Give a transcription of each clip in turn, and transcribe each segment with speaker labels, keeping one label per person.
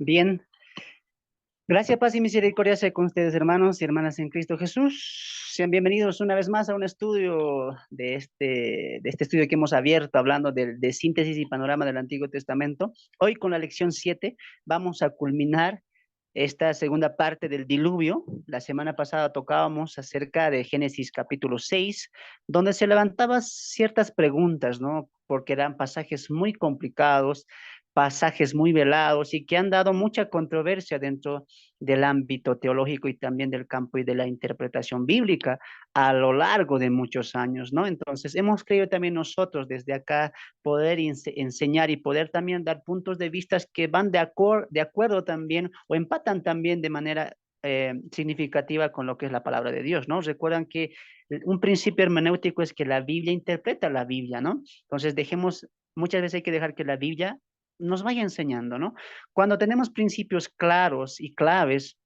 Speaker 1: Bien, gracias, paz y misericordia sea con ustedes, hermanos y hermanas en Cristo Jesús. Sean bienvenidos una vez más a un estudio de este estudio que hemos abierto hablando de síntesis y panorama del Antiguo Testamento. Hoy con la lección 7 vamos a culminar esta segunda parte del diluvio. La semana pasada tocábamos acerca de Génesis capítulo 6, donde se levantaban ciertas preguntas, ¿no? Porque eran pasajes muy complicados, pasajes muy velados y que han dado mucha controversia dentro del ámbito teológico y también del campo y de la interpretación bíblica a lo largo de muchos años, ¿no? Entonces, hemos creído también nosotros desde acá poder enseñar y poder también dar puntos de vista que van de acuerdo también o empatan también de manera significativa con lo que es la palabra de Dios, ¿no? Recuerdan que un principio hermenéutico es que la Biblia interpreta la Biblia, ¿no? Entonces, muchas veces hay que dejar que la Biblia nos vaya enseñando, ¿no? Cuando tenemos principios claros y claves,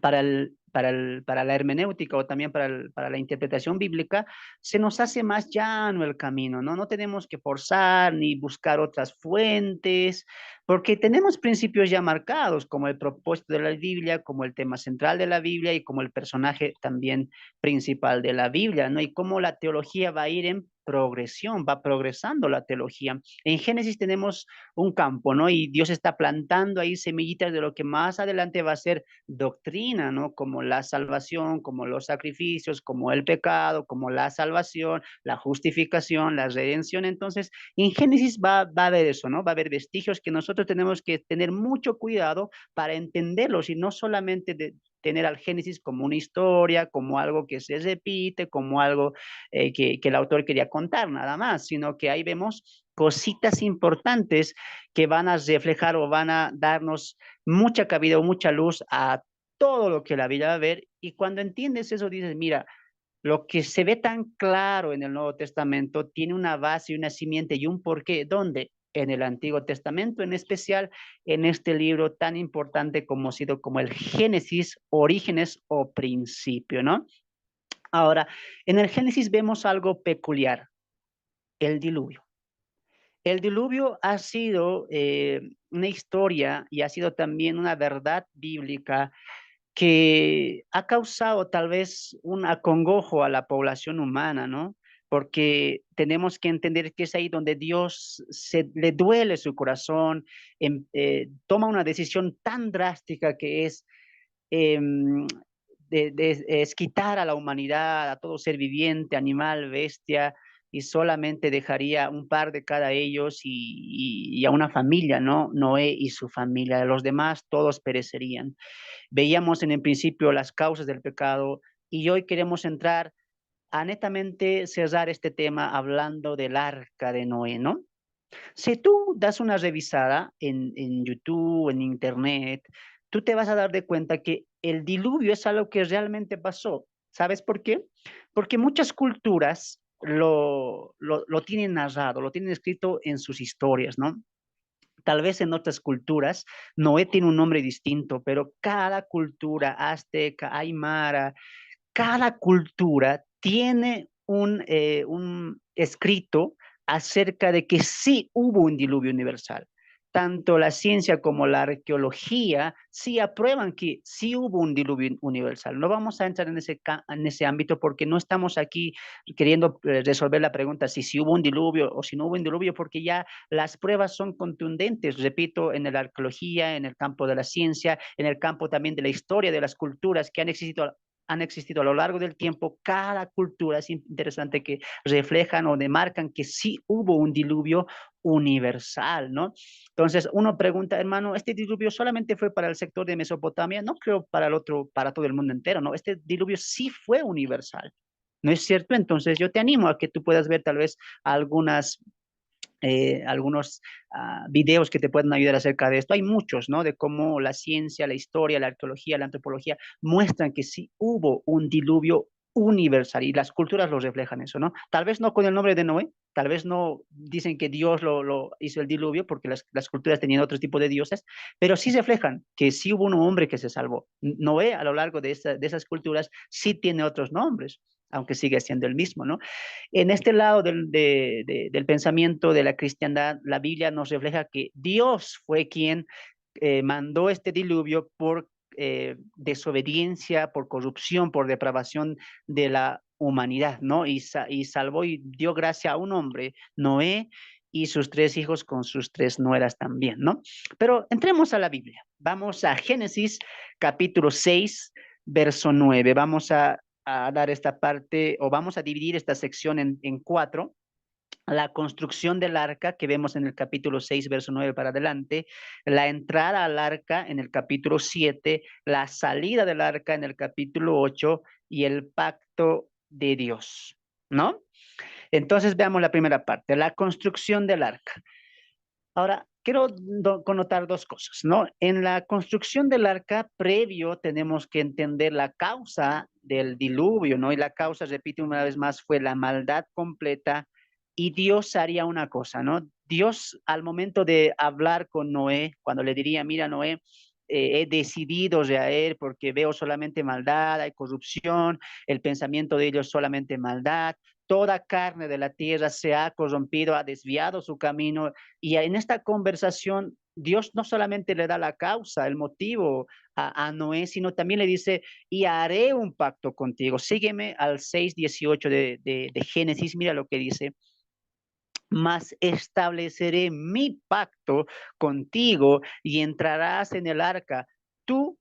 Speaker 1: para la hermenéutica o también para la interpretación bíblica, se nos hace más llano el camino, ¿no? No tenemos que forzar ni buscar otras fuentes, porque tenemos principios ya marcados, como el propósito de la Biblia, como el tema central de la Biblia y como el personaje también principal de la Biblia, ¿no? Y cómo la teología va a ir en progresión, va progresando la teología. En Génesis tenemos un campo, ¿no? Y Dios está plantando ahí semillitas de lo que más adelante va a ser doctrina, ¿no? Como la salvación, como los sacrificios, como el pecado, como la salvación, la justificación, la redención. Entonces, en Génesis va a haber eso, ¿no? Va a haber vestigios que nosotros tenemos que tener mucho cuidado para entenderlos y no solamente tener al Génesis como una historia, como algo que se repite, como algo que el autor quería contar, nada más, sino que ahí vemos cositas importantes que van a reflejar o van a darnos mucha cabida o mucha luz a todo lo que la vida va a ver. Y cuando entiendes eso, dices, mira, lo que se ve tan claro en el Nuevo Testamento tiene una base, una simiente y un porqué. ¿Dónde? En el Antiguo Testamento, en especial en este libro tan importante como ha sido como el Génesis, orígenes o principio, ¿no? Ahora, en el Génesis vemos algo peculiar, el diluvio. El diluvio ha sido una historia y ha sido también una verdad bíblica que ha causado tal vez un acongojo a la población humana, ¿no? Porque tenemos que entender que es ahí donde Dios le duele su corazón, toma una decisión tan drástica que es eh, es quitar a la humanidad, a todo ser viviente, animal, bestia, y solamente dejaría un par de cada ellos y a una familia, ¿no? Noé y su familia. Los demás todos perecerían. Veíamos en el principio las causas del pecado y hoy queremos entrar a netamente cerrar este tema hablando del arca de Noé, ¿no? Si tú das una revisada en YouTube, en Internet, tú te vas a dar de cuenta que el diluvio es algo que realmente pasó. ¿Sabes por qué? Porque muchas culturas lo tienen narrado, lo tienen escrito en sus historias, ¿no? Tal vez en otras culturas Noé tiene un nombre distinto, pero cada cultura, azteca, aymara, cada cultura tiene un escrito acerca de que sí hubo un diluvio universal. Tanto la ciencia como la arqueología sí aprueban que sí hubo un diluvio universal. No vamos a entrar en ese ámbito porque no estamos aquí queriendo resolver la pregunta si hubo un diluvio o si no hubo un diluvio, porque ya las pruebas son contundentes, repito, en la arqueología, en el campo de la ciencia, en el campo también de la historia de las culturas que han existido a lo largo del tiempo. Cada cultura es interesante que reflejan o demarcan que sí hubo un diluvio universal, ¿no? Entonces, uno pregunta, hermano, ¿este diluvio solamente fue para el sector de Mesopotamia? No creo para el otro, para todo el mundo entero, ¿no? Este diluvio sí fue universal. ¿No es cierto? Entonces yo te animo a que tú puedas ver tal vez algunos videos que te pueden ayudar acerca de esto. Hay muchos, ¿no? De cómo la ciencia, la historia, la arqueología, la antropología muestran que sí hubo un diluvio universal y las culturas lo reflejan eso, ¿no? Tal vez no con el nombre de Noé, tal vez no dicen que Dios lo hizo el diluvio porque las culturas tenían otro tipo de dioses, pero sí reflejan que sí hubo un hombre que se salvó. Noé a lo largo de esas culturas sí tiene otros nombres, aunque sigue siendo el mismo, ¿no? En este lado del pensamiento de la cristiandad, la Biblia nos refleja que Dios fue quien mandó este diluvio por desobediencia, por corrupción, por depravación de la humanidad, ¿no? Y salvó y dio gracia a un hombre, Noé, y sus 3 hijos con sus 3 nueras también, ¿no? Pero entremos a la Biblia. Vamos a Génesis capítulo 6, verso 9. Vamos a dar esta parte, o vamos a dividir esta sección en 4. La construcción del arca que vemos en el capítulo 6, verso 9 para adelante, la entrada al arca en el capítulo 7, la salida del arca en el capítulo 8 y el pacto de Dios, ¿no? Entonces veamos la primera parte, la construcción del arca. Ahora, quiero connotar 2 cosas, ¿no? En la construcción del arca previo tenemos que entender la causa del diluvio, ¿no? Y la causa, repito una vez más, fue la maldad completa y Dios haría una cosa, ¿no? Dios al momento de hablar con Noé, cuando le diría, mira Noé, he decidido reaer porque veo solamente maldad, hay corrupción, el pensamiento de ellos solamente maldad, toda carne de la tierra se ha corrompido, ha desviado su camino y en esta conversación Dios no solamente le da la causa, el motivo a Noé, sino también le dice, y haré un pacto contigo. Sígueme al 6:18 de Génesis, mira lo que dice, mas estableceré mi pacto contigo y entrarás en el arca, tú,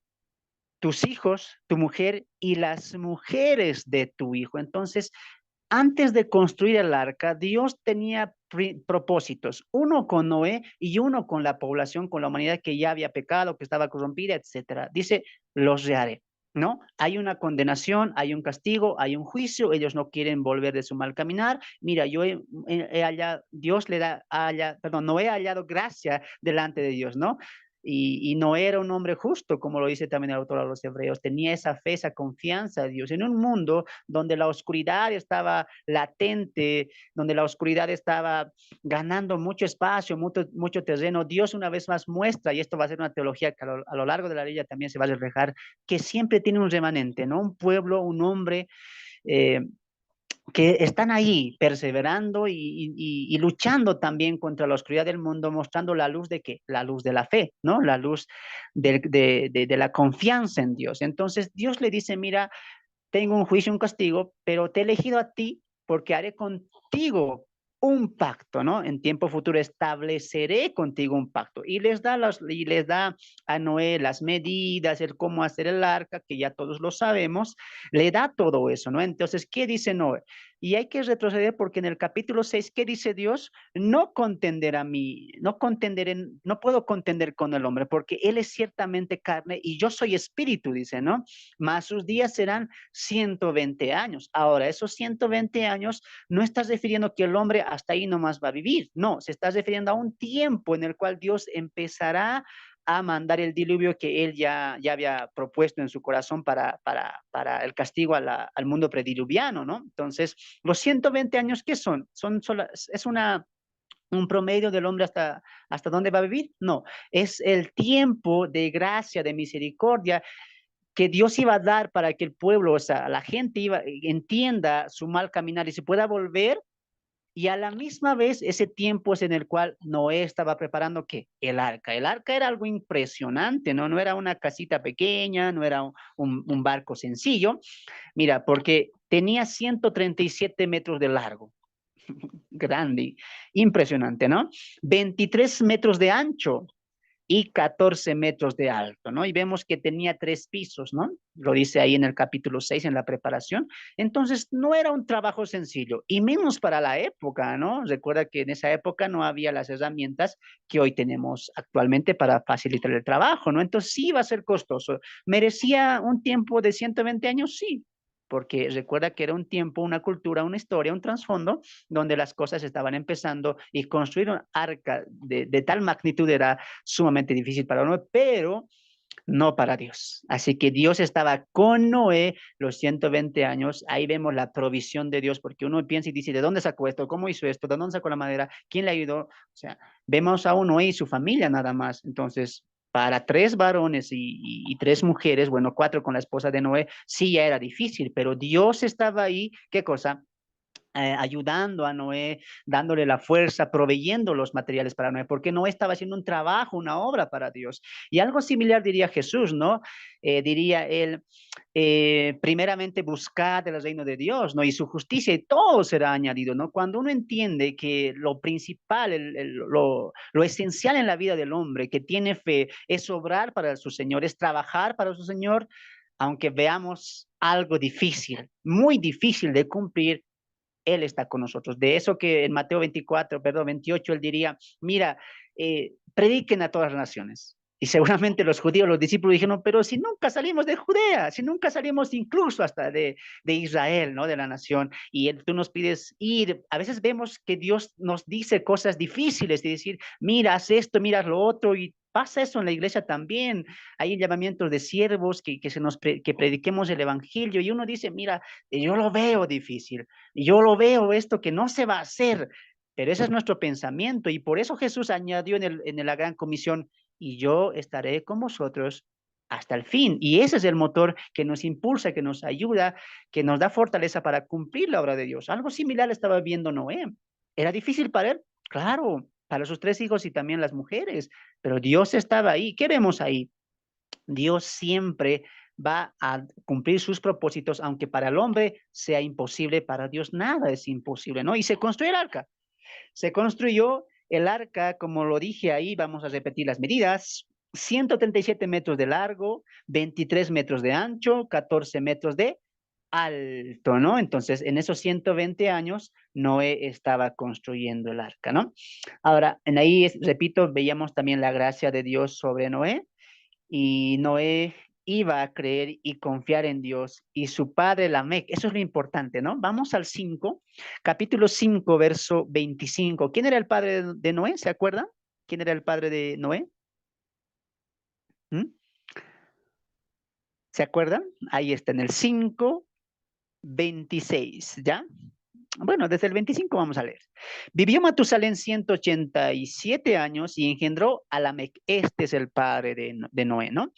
Speaker 1: tus hijos, tu mujer y las mujeres de tu hijo. Entonces, antes de construir el arca, Dios tenía propósitos, uno con Noé y uno con la población, con la humanidad que ya había pecado, que estaba corrompida, etcétera. Dice, los reharé, ¿no? Hay una condenación, hay un castigo, hay un juicio, ellos no quieren volver de su mal caminar. Mira, yo he hallado, Dios le da, perdón, Noé ha hallado gracia delante de Dios, ¿no? Y no era un hombre justo, como lo dice también el autor de los Hebreos, tenía esa fe, esa confianza en Dios, en un mundo donde la oscuridad estaba latente, donde la oscuridad estaba ganando mucho espacio, mucho terreno. Dios una vez más muestra, y esto va a ser una teología que a lo largo de la Biblia también se va a reflejar, que siempre tiene un remanente, ¿no? Un pueblo, un hombre eh, que están ahí perseverando y luchando también contra la oscuridad del mundo, mostrando la luz de qué, la luz de la fe, ¿no? La luz de la confianza en Dios. Entonces Dios le dice, mira, tengo un juicio, un castigo, pero te he elegido a ti porque haré contigo un pacto, ¿no? En tiempo futuro estableceré contigo un pacto. Y les da a Noé las medidas, el cómo hacer el arca, que ya todos lo sabemos, le da todo eso, ¿no? Entonces, ¿qué dice Noé? Y hay que retroceder porque en el capítulo 6, ¿qué dice Dios? No contender a mí, no contenderé, no puedo contender con el hombre porque él es ciertamente carne y yo soy espíritu, dice, ¿no? Más sus días serán 120 años. Ahora, esos 120 años no estás refiriendo que el hombre hasta ahí nomás va a vivir, no, se está refiriendo a un tiempo en el cual Dios empezará a mandar el diluvio que él ya había propuesto en su corazón para el castigo al mundo prediluviano, ¿no? Entonces, los 120 años, ¿qué son? Es un promedio del hombre hasta dónde va a vivir? No, es el tiempo de gracia, de misericordia que Dios iba a dar para que el pueblo, o sea, la gente entienda su mal caminar y se pueda volver. Y a la misma vez, ese tiempo es en el cual Noé estaba preparando ¿qué? El arca. El arca era algo impresionante, ¿no? No era una casita pequeña, no era un barco sencillo. Mira, porque tenía 137 metros de largo, grande, impresionante, ¿no? 23 metros de ancho y 14 metros de alto, ¿no? Y vemos que tenía 3 pisos, ¿no? Lo dice ahí en el capítulo 6 en la preparación. Entonces, no era un trabajo sencillo, y menos para la época, ¿no? Recuerda que en esa época no había las herramientas que hoy tenemos actualmente para facilitar el trabajo, ¿no? Entonces, sí iba a ser costoso. ¿Merecía un tiempo de 120 años? Sí, porque recuerda que era un tiempo, una cultura, una historia, un trasfondo donde las cosas estaban empezando y construir un arca de tal magnitud era sumamente difícil para Noé, pero no para Dios. Así que Dios estaba con Noé los 120 años. Ahí vemos la provisión de Dios, porque uno piensa y dice, ¿de dónde sacó esto? ¿Cómo hizo esto? ¿De dónde sacó la madera? ¿Quién le ayudó? O sea, vemos a un Noé y su familia nada más. Entonces, para 3 varones y 3 mujeres, bueno, 4 con la esposa de Noé, sí ya era difícil, pero Dios estaba ahí. ¿Qué cosa? ayudando a Noé, dándole la fuerza, proveyendo los materiales para Noé, porque Noé estaba haciendo un trabajo, una obra para Dios. Y algo similar diría Jesús, ¿no? Diría él, primeramente buscad el reino de Dios, ¿no? Y su justicia y todo será añadido, ¿no? Cuando uno entiende que lo principal, lo esencial en la vida del hombre que tiene fe es obrar para su Señor, es trabajar para su Señor, aunque veamos algo difícil, muy difícil de cumplir, él está con nosotros. De eso que en Mateo 24, perdón, 28, él diría, mira, prediquen a todas las naciones. Y seguramente los judíos, los discípulos dijeron, pero si nunca salimos de Judea, si nunca salimos incluso hasta de Israel, ¿no? De la nación, y tú nos pides ir, a veces vemos que Dios nos dice cosas difíciles, de decir, mira, haz esto, mira lo otro, y pasa eso en la iglesia también. Hay llamamientos de siervos que prediquemos el evangelio, y uno dice, mira, yo lo veo difícil, yo lo veo esto que no se va a hacer, pero ese es nuestro pensamiento y por eso Jesús añadió en la gran comisión, y yo estaré con vosotros hasta el fin. Y ese es el motor que nos impulsa, que nos ayuda, que nos da fortaleza para cumplir la obra de Dios. Algo similar estaba viendo Noé. ¿Era difícil para él? Claro, para sus 3 hijos y también las mujeres, pero Dios estaba ahí. ¿Qué vemos ahí? Dios siempre va a cumplir sus propósitos, aunque para el hombre sea imposible, para Dios nada es imposible, ¿no? Y se construyó el arca. Se construyó el arca, como lo dije ahí, vamos a repetir las medidas: 137 metros de largo, 23 metros de ancho, 14 metros de alto, ¿no? Entonces, en esos 120 años, Noé estaba construyendo el arca, ¿no? Ahora, en ahí, repito, veíamos también la gracia de Dios sobre Noé, y Noé iba a creer y confiar en Dios y su padre Lamec. Eso es lo importante, ¿no? Vamos al 5, capítulo 5, verso 25. ¿Quién era el padre de Noé? ¿Se acuerdan? ¿Quién era el padre de Noé? ¿Mm? ¿Se acuerdan? Ahí está en el 5, 26, ¿ya? Bueno, desde el 25 vamos a leer. Vivió Matusalén 187 años y engendró a Lamec. Este es el padre de Noé, ¿no?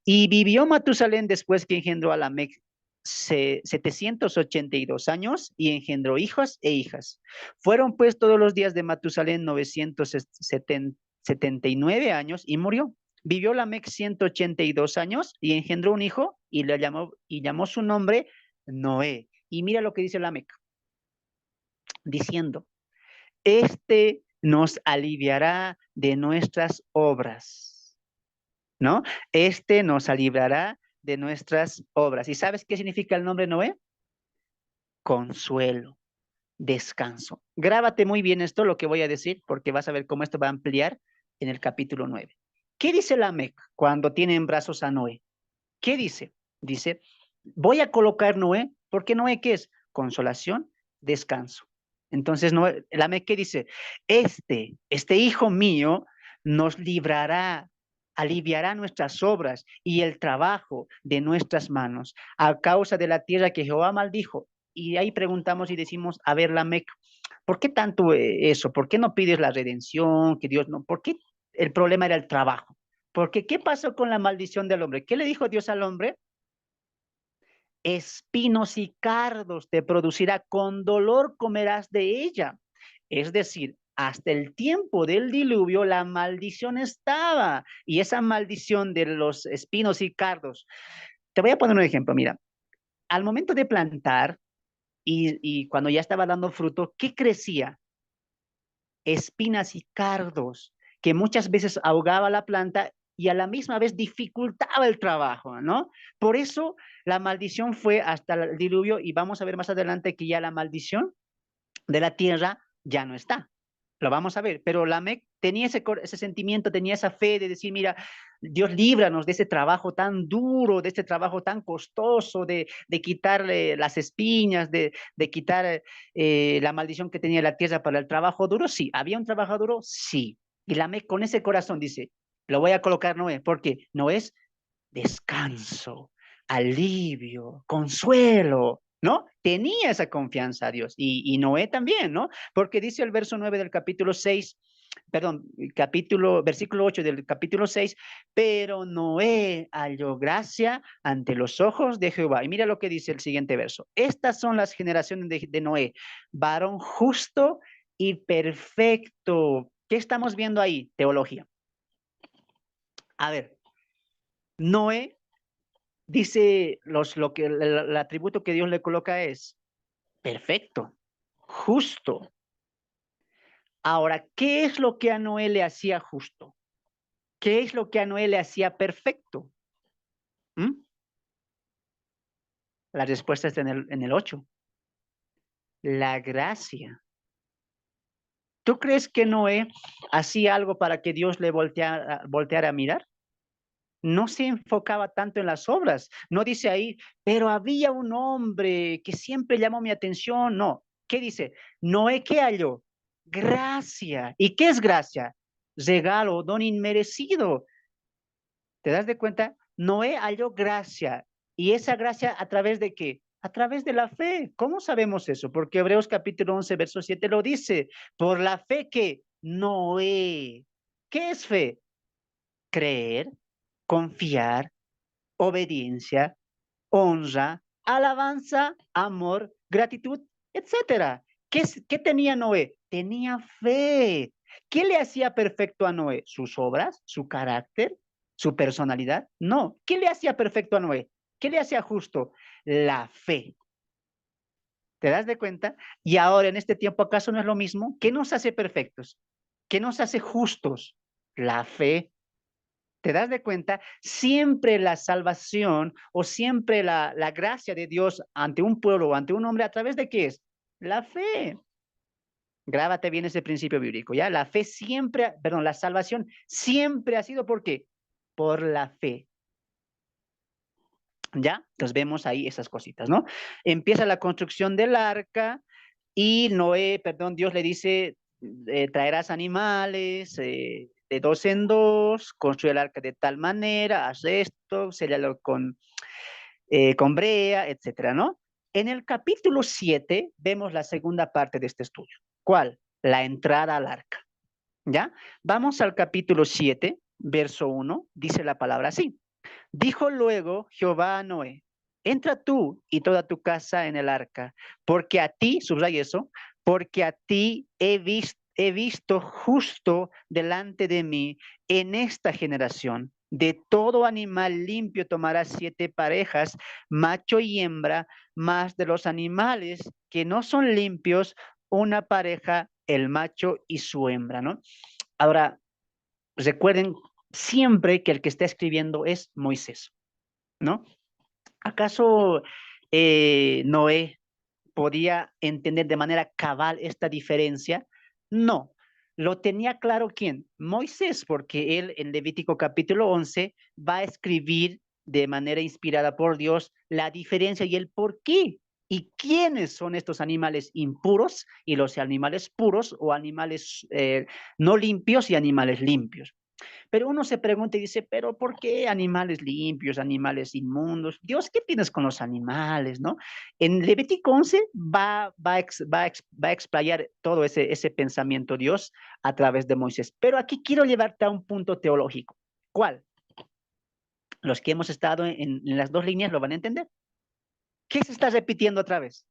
Speaker 1: Y vivió Matusalén después que engendró a Lamec 782 años y engendró hijos e hijas. Fueron pues todos los días de Matusalén 979 años y murió. Vivió Lamec 182 años y engendró un hijo y llamó su nombre Noé. Y mira lo que dice Lamec, diciendo, este nos aliviará de nuestras obras, ¿no? Este nos librará de nuestras obras. ¿Y sabes qué significa el nombre Noé? Consuelo, descanso. Grábate muy bien esto, lo que voy a decir, porque vas a ver cómo esto va a ampliar en el capítulo 9. ¿Qué dice Lamec cuando tiene en brazos a Noé? ¿Qué dice? Dice, voy a colocar Noé, porque Noé, ¿qué es? Consolación, descanso. Entonces, Noé, Lamec, ¿qué dice? Este hijo mío nos librará, aliviará nuestras obras y el trabajo de nuestras manos a causa de la tierra que Jehová maldijo. Y ahí preguntamos y decimos, a ver, Lamec, ¿por qué tanto eso? ¿Por qué no pides la redención? Que Dios no, ¿por qué el problema era el trabajo? Porque ¿qué pasó con la maldición del hombre? ¿Qué le dijo Dios al hombre? Espinos y cardos te producirá, con dolor comerás de ella. Es decir, hasta el tiempo del diluvio la maldición estaba, y esa maldición de los espinos y cardos. Te voy a poner un ejemplo, mira, al momento de plantar y cuando ya estaba dando fruto, ¿qué crecía? Espinas y cardos, que muchas veces ahogaba la planta y a la misma vez dificultaba el trabajo, ¿no? Por eso la maldición fue hasta el diluvio, y vamos a ver más adelante que ya la maldición de la tierra ya no está. Lo vamos a ver, pero Lamec tenía ese sentimiento, tenía esa fe de decir, mira, Dios líbranos de ese trabajo tan duro, de este trabajo tan costoso, de quitarle las espinas, de quitar la maldición que tenía la tierra para el trabajo duro. Sí, ¿había un trabajo duro? Sí. Y Lamec con ese corazón dice, lo voy a colocar Noé, porque Noé es descanso, alivio, consuelo, ¿no? Tenía esa confianza a Dios, y Noé también, ¿no? Porque dice el verso 9 del capítulo 6, perdón, versículo 8 del capítulo 6, pero Noé halló gracia ante los ojos de Jehová. Y mira lo que dice el siguiente verso. Estas son las generaciones de Noé, varón justo y perfecto. ¿Qué estamos viendo ahí? Teología. A ver, Noé dice lo que el atributo que Dios le coloca es perfecto, justo. Ahora, ¿qué es lo que a Noé le hacía justo? ¿Qué es lo que a Noé le hacía perfecto? ¿Mm? La respuesta está en el 8. La gracia. ¿Tú crees que Noé hacía algo para que Dios le volteara a mirar? No se enfocaba tanto en las obras. No dice ahí, pero había un hombre que siempre llamó mi atención. No. ¿Qué dice? Noé, ¿qué halló? Gracia. ¿Y qué es gracia? Regalo, don inmerecido. ¿Te das de cuenta? Noé halló gracia. ¿Y esa gracia a través de qué? A través de la fe. ¿Cómo sabemos eso? Porque Hebreos capítulo 11, verso 7 lo dice. Por la fe que Noé. ¿Qué es fe? Creer, confiar, obediencia, honra, alabanza, amor, gratitud, etcétera. ¿Qué tenía Noé? Tenía fe. ¿Qué le hacía perfecto a Noé? ¿Sus obras? ¿Su carácter? ¿Su personalidad? No. ¿Qué le hacía perfecto a Noé? ¿Qué le hacía justo? La fe. ¿Te das de cuenta? Y ahora en este tiempo, ¿acaso no es lo mismo? ¿Qué nos hace perfectos? ¿Qué nos hace justos? La fe. ¿Te das de cuenta? Siempre la salvación o siempre la gracia de Dios ante un pueblo o ante un hombre, ¿a través de qué es? La fe. Grábate bien ese principio bíblico, ¿ya? La fe siempre, perdón, la salvación siempre ha sido ¿por qué? Por la fe. ¿Ya? Entonces vemos ahí esas cositas, ¿no? Empieza la construcción del arca y Noé, perdón, Dios le dice, traerás animales de dos en dos, construye el arca de tal manera, haz esto, séllalo con brea, etcétera, ¿no? En el capítulo 7 vemos la segunda parte de este estudio. ¿Cuál? La entrada al arca, ¿ya? Vamos al capítulo 7, verso 1, dice la palabra así. Dijo luego Jehová a Noé, entra tú y toda tu casa en el arca, porque a ti, subraya eso, porque a ti he visto justo delante de mí en esta generación. De todo animal limpio tomarás 7 parejas, macho y hembra, más de los animales que no son limpios, una pareja, el macho y su hembra, ¿no? Ahora, recuerden siempre que el que está escribiendo es Moisés, ¿no? ¿Acaso Noé podía entender de manera cabal esta diferencia? No. Lo tenía claro quién? Moisés, porque él en Levítico capítulo 11 va a escribir de manera inspirada por Dios la diferencia y el por qué. ¿Y quiénes son estos animales impuros y los animales puros o animales no limpios y animales limpios? Pero uno se pregunta y dice, pero ¿por qué animales limpios, animales inmundos? Dios, ¿qué tienes con los animales, no? En Levítico 11 va a explayar todo ese pensamiento Dios a través de Moisés. Pero aquí quiero llevarte a un punto teológico. ¿Cuál? Los que hemos estado en las dos líneas lo van a entender. ¿Qué se está repitiendo otra vez?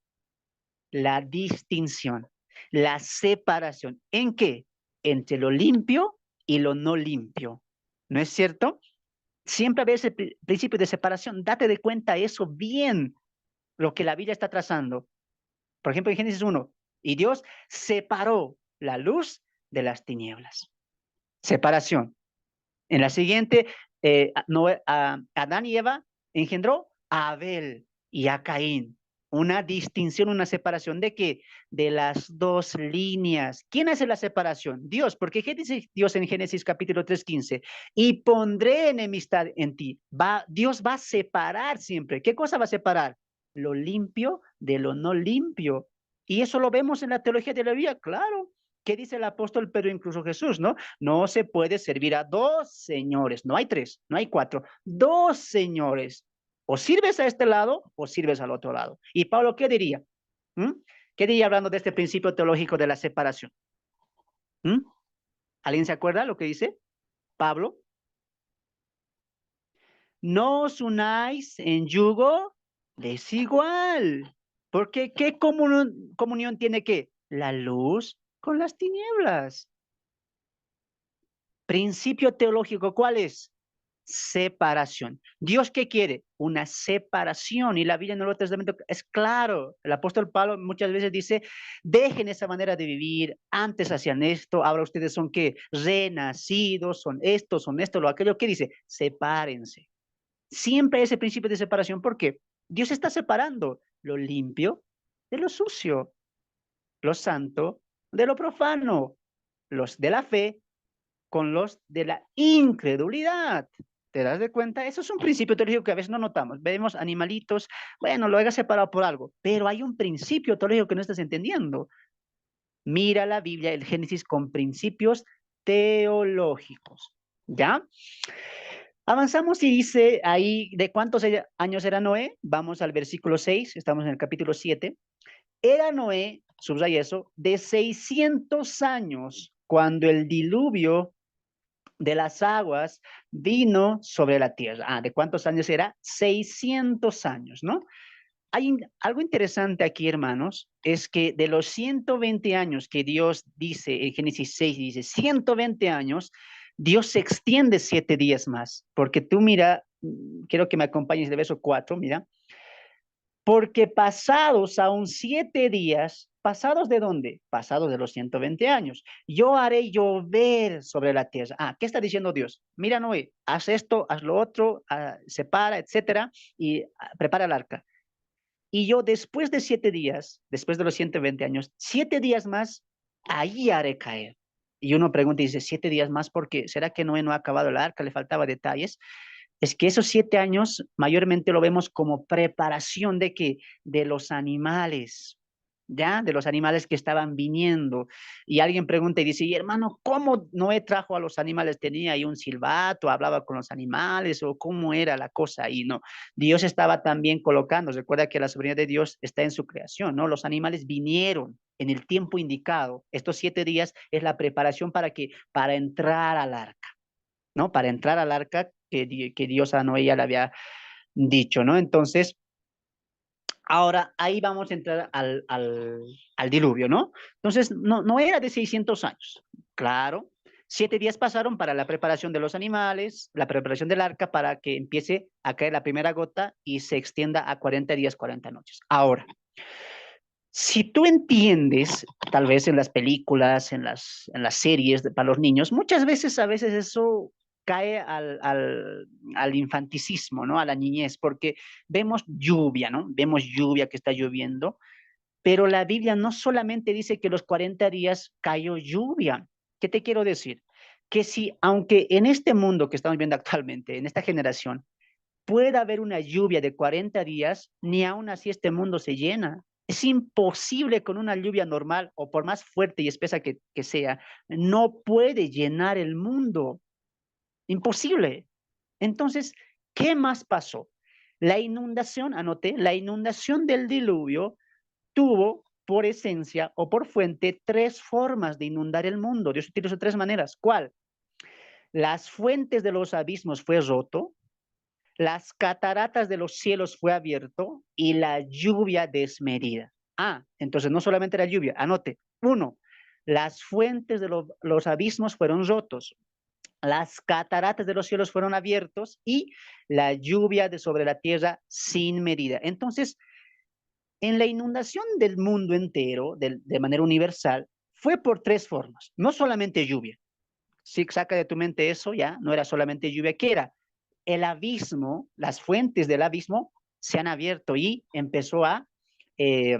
Speaker 1: La distinción, la separación. ¿En qué? Entre lo limpio y lo no limpio. ¿No es cierto? Siempre había ese principio de separación. Date de cuenta eso bien, lo que la Biblia está trazando. Por ejemplo, en Génesis 1, y Dios separó la luz de las tinieblas. Separación. En la siguiente, Adán y Eva engendró a Abel y a Caín. Una distinción, una separación de qué? De las dos líneas. ¿Quién hace la separación? Dios, porque ¿qué dice Dios en Génesis capítulo 3:15? Y pondré enemistad en ti. Dios va a separar siempre. ¿Qué cosa va a separar? Lo limpio de lo no limpio. Y eso lo vemos en la teología de la Biblia, claro. ¿Qué dice el apóstol Pedro, incluso Jesús, no? No se puede servir a dos señores, no hay tres, no hay cuatro, dos señores. O sirves a este lado o sirves al otro lado. ¿Y Pablo qué diría? ¿Mm? ¿Qué diría hablando de este principio teológico de la separación? ¿Mm? ¿Alguien se acuerda lo que dice Pablo? No os unáis en yugo desigual. Porque ¿qué comunión tiene que? La luz con las tinieblas. Principio teológico, ¿cuál es? Separación. ¿Dios qué quiere? Una separación. Y la Biblia en el Nuevo Testamento es claro. El apóstol Pablo muchas veces dice, dejen esa manera de vivir. Antes hacían esto, ahora ustedes son qué? Renacidos, son esto, lo aquello. ¿Qué dice? Sepárense. Siempre ese principio de separación, porque Dios está separando lo limpio de lo sucio, lo santo de lo profano, los de la fe con los de la incredulidad. ¿Te das de cuenta? Eso es un principio teológico que a veces no notamos. Vemos animalitos, bueno, lo haga separado por algo, pero hay un principio teológico que no estás entendiendo. Mira la Biblia, el Génesis, con principios teológicos. ¿Ya? Avanzamos y dice ahí de cuántos años era Noé. Vamos al versículo 6, estamos en el capítulo 7. Era Noé, subraya eso, de 600 años cuando el diluvio de las aguas vino sobre la tierra. ¿De cuántos años era? 600 años, ¿no? Hay algo interesante aquí, hermanos, es que de los 120 años que Dios dice en Génesis 6, dice 120 años, Dios se extiende 7 días más, porque tú mira, quiero que me acompañes de verso 4, mira, porque pasados aún 7 días, ¿pasados de dónde? Pasados de los 120 años. Yo haré llover sobre la tierra. ¿Qué está diciendo Dios? Mira, Noé, haz esto, haz lo otro, separa, etcétera, y prepara el arca. Y yo después de 7 días, después de los 120 años, 7 días más, ahí haré caer. Y uno pregunta y dice, 7 días más, ¿por qué? ¿Será que Noé no ha acabado el arca? ¿Le faltaba detalles? Es que esos 7 años mayormente lo vemos como preparación de que de los animales, ¿ya? De los animales que estaban viniendo. Y alguien pregunta y dice, y hermano, ¿cómo Noé trajo a los animales? ¿Tenía ahí un silbato, hablaba con los animales o cómo era la cosa ahí? No, Dios estaba también colocando, recuerda que la soberanía de Dios está en su creación, ¿no? Los animales vinieron en el tiempo indicado. Estos 7 días es la preparación para entrar al arca. ¿No? Para entrar al arca que Dios a Noé ya le había dicho, ¿no? Entonces, ahora ahí vamos a entrar al diluvio, ¿no? Entonces, no era de 600 años, claro. 7 días pasaron para la preparación de los animales, la preparación del arca para que empiece a caer la primera gota y se extienda a 40 días, 40 noches. Ahora, si tú entiendes, tal vez en las películas, en las series para los niños, muchas veces, a veces eso cae al infanticismo, ¿no? A la niñez, porque vemos lluvia, ¿no? Vemos lluvia que está lloviendo, pero la Biblia no solamente dice que los 40 días cayó lluvia. ¿Qué te quiero decir? Que si, aunque en este mundo que estamos viendo actualmente, en esta generación, pueda haber una lluvia de 40 días, ni aún así este mundo se llena. Es imposible con una lluvia normal o por más fuerte y espesa que sea, no puede llenar el mundo. Imposible. Entonces, ¿qué más pasó? La inundación, anoté, la inundación del diluvio tuvo por esencia o por fuente 3 formas de inundar el mundo. Dios utilizó 3 maneras. ¿Cuál? Las fuentes de los abismos fue roto, las cataratas de los cielos fue abierto y la lluvia desmedida. Entonces no solamente la lluvia, anote. 1, las fuentes de los abismos fueron rotos, las cataratas de los cielos fueron abiertos y la lluvia sobre la tierra sin medida. Entonces, en la inundación del mundo entero, de manera universal, fue por 3 formas, no solamente lluvia. Si saca de tu mente eso, ya no era solamente lluvia, ¿qué era? El abismo, las fuentes del abismo se han abierto y empezó a eh,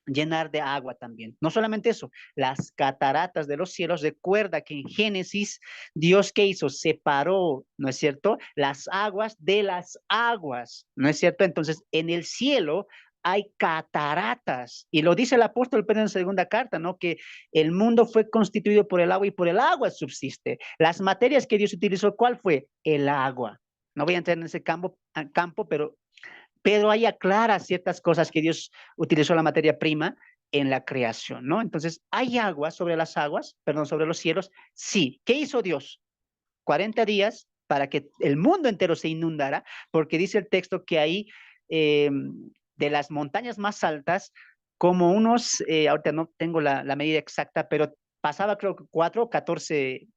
Speaker 1: llenar de agua también. No solamente eso, las cataratas de los cielos, recuerda que en Génesis Dios qué hizo, separó, ¿no es cierto? Las aguas de las aguas, ¿no es cierto? Entonces, en el cielo hay cataratas, y lo dice el apóstol Pedro en segunda carta, ¿no? Que el mundo fue constituido por el agua y por el agua subsiste. Las materias que Dios utilizó, ¿cuál fue? El agua. No voy a entrar en ese campo, pero Pedro ahí aclara ciertas cosas que Dios utilizó la materia prima en la creación, ¿no? Entonces, ¿hay agua sobre las aguas? Perdón, sobre los cielos. Sí. ¿Qué hizo Dios? 40 días para que el mundo entero se inundara, porque dice el texto que ahí eh, de las montañas más altas, como unos, ahorita no tengo la medida exacta, pero pasaba creo que 4 o 14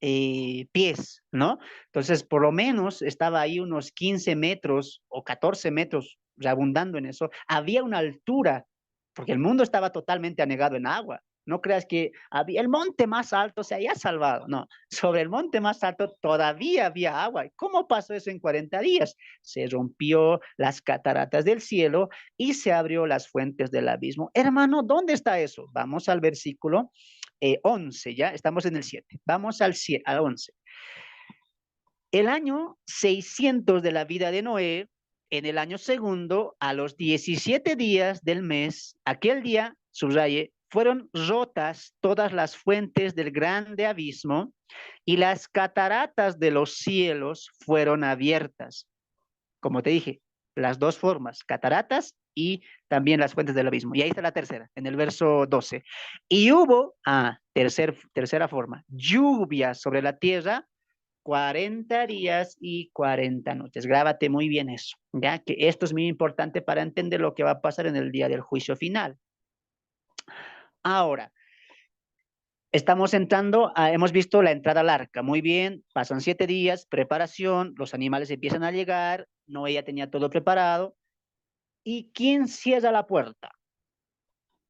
Speaker 1: pies, ¿no? Entonces, por lo menos estaba ahí unos 15 metros o 14 metros, abundando en eso. Había una altura, porque el mundo estaba totalmente anegado en agua. No creas que había el monte más alto se había salvado. No, sobre el monte más alto todavía había agua. ¿Cómo pasó eso en 40 días? Se rompió las cataratas del cielo y se abrió las fuentes del abismo. Hermano, ¿dónde está eso? Vamos al versículo 11, ya estamos en el 7. Vamos al 11. El año 600 de la vida de Noé, en el año segundo, a los 17 días del mes, aquel día, subraye, fueron rotas todas las fuentes del grande abismo y las cataratas de los cielos fueron abiertas. Como te dije, las dos formas, cataratas y también las fuentes del abismo. Y ahí está la tercera, en el verso 12. Y hubo, tercera forma, lluvia sobre la tierra 40 días y 40 noches. Grábate muy bien eso, ya que esto es muy importante para entender lo que va a pasar en el día del juicio final. Ahora, estamos entrando, hemos visto la entrada al arca. Muy bien, pasan 7 días, preparación, los animales empiezan a llegar, Noé ya tenía todo preparado. ¿Y quién cierra la puerta?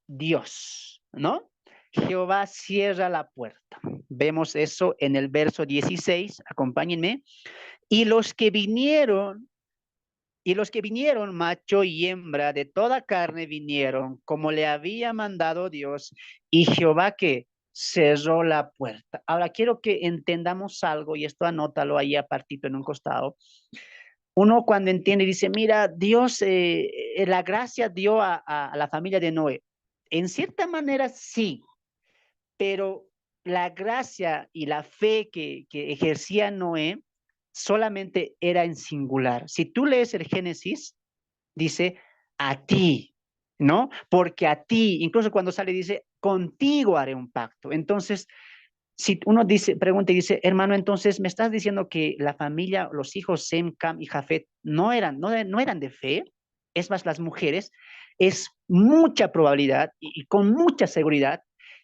Speaker 1: Dios, ¿no? Jehová cierra la puerta. Vemos eso en el verso 16, acompáñenme. Y los que vinieron, macho y hembra de toda carne vinieron, como le había mandado Dios, y Jehová que cerró la puerta. Ahora quiero que entendamos algo, y esto anótalo ahí apartito en un costado. Uno cuando entiende dice, mira, Dios, la gracia dio a la familia de Noé. En cierta manera sí, pero la gracia y la fe que ejercía Noé solamente era en singular. Si tú lees el Génesis, dice a ti, ¿no? Porque a ti, incluso cuando sale dice, contigo haré un pacto. Entonces, si uno dice, pregunta y dice, hermano, entonces me estás diciendo que la familia, los hijos Sem, Cam y Jafet no eran de fe, es más, las mujeres, es mucha probabilidad y con mucha seguridad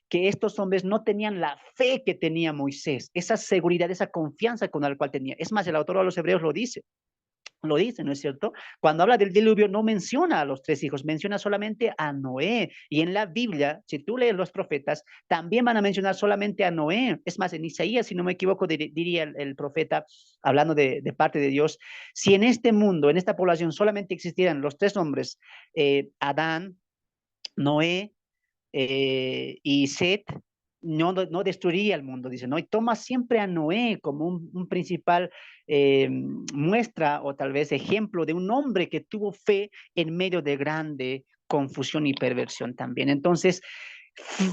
Speaker 1: que estos hombres no tenían la fe que tenía Moisés, esa seguridad, esa confianza con la cual tenía. Es más, el autor de los Hebreos lo dice, ¿no es cierto? Cuando habla del diluvio no menciona a los 3 hijos, menciona solamente a Noé. Y en la Biblia, si tú lees los profetas, también van a mencionar solamente a Noé. Es más, en Isaías, si no me equivoco, diría el profeta, hablando de parte de Dios, si en este mundo, en esta población, solamente existieran los 3 hombres, Adán, Noé y Set, no destruiría el mundo, dice, ¿no? Y toma siempre a Noé como un principal muestra o tal vez ejemplo de un hombre que tuvo fe en medio de grande confusión y perversión también. Entonces,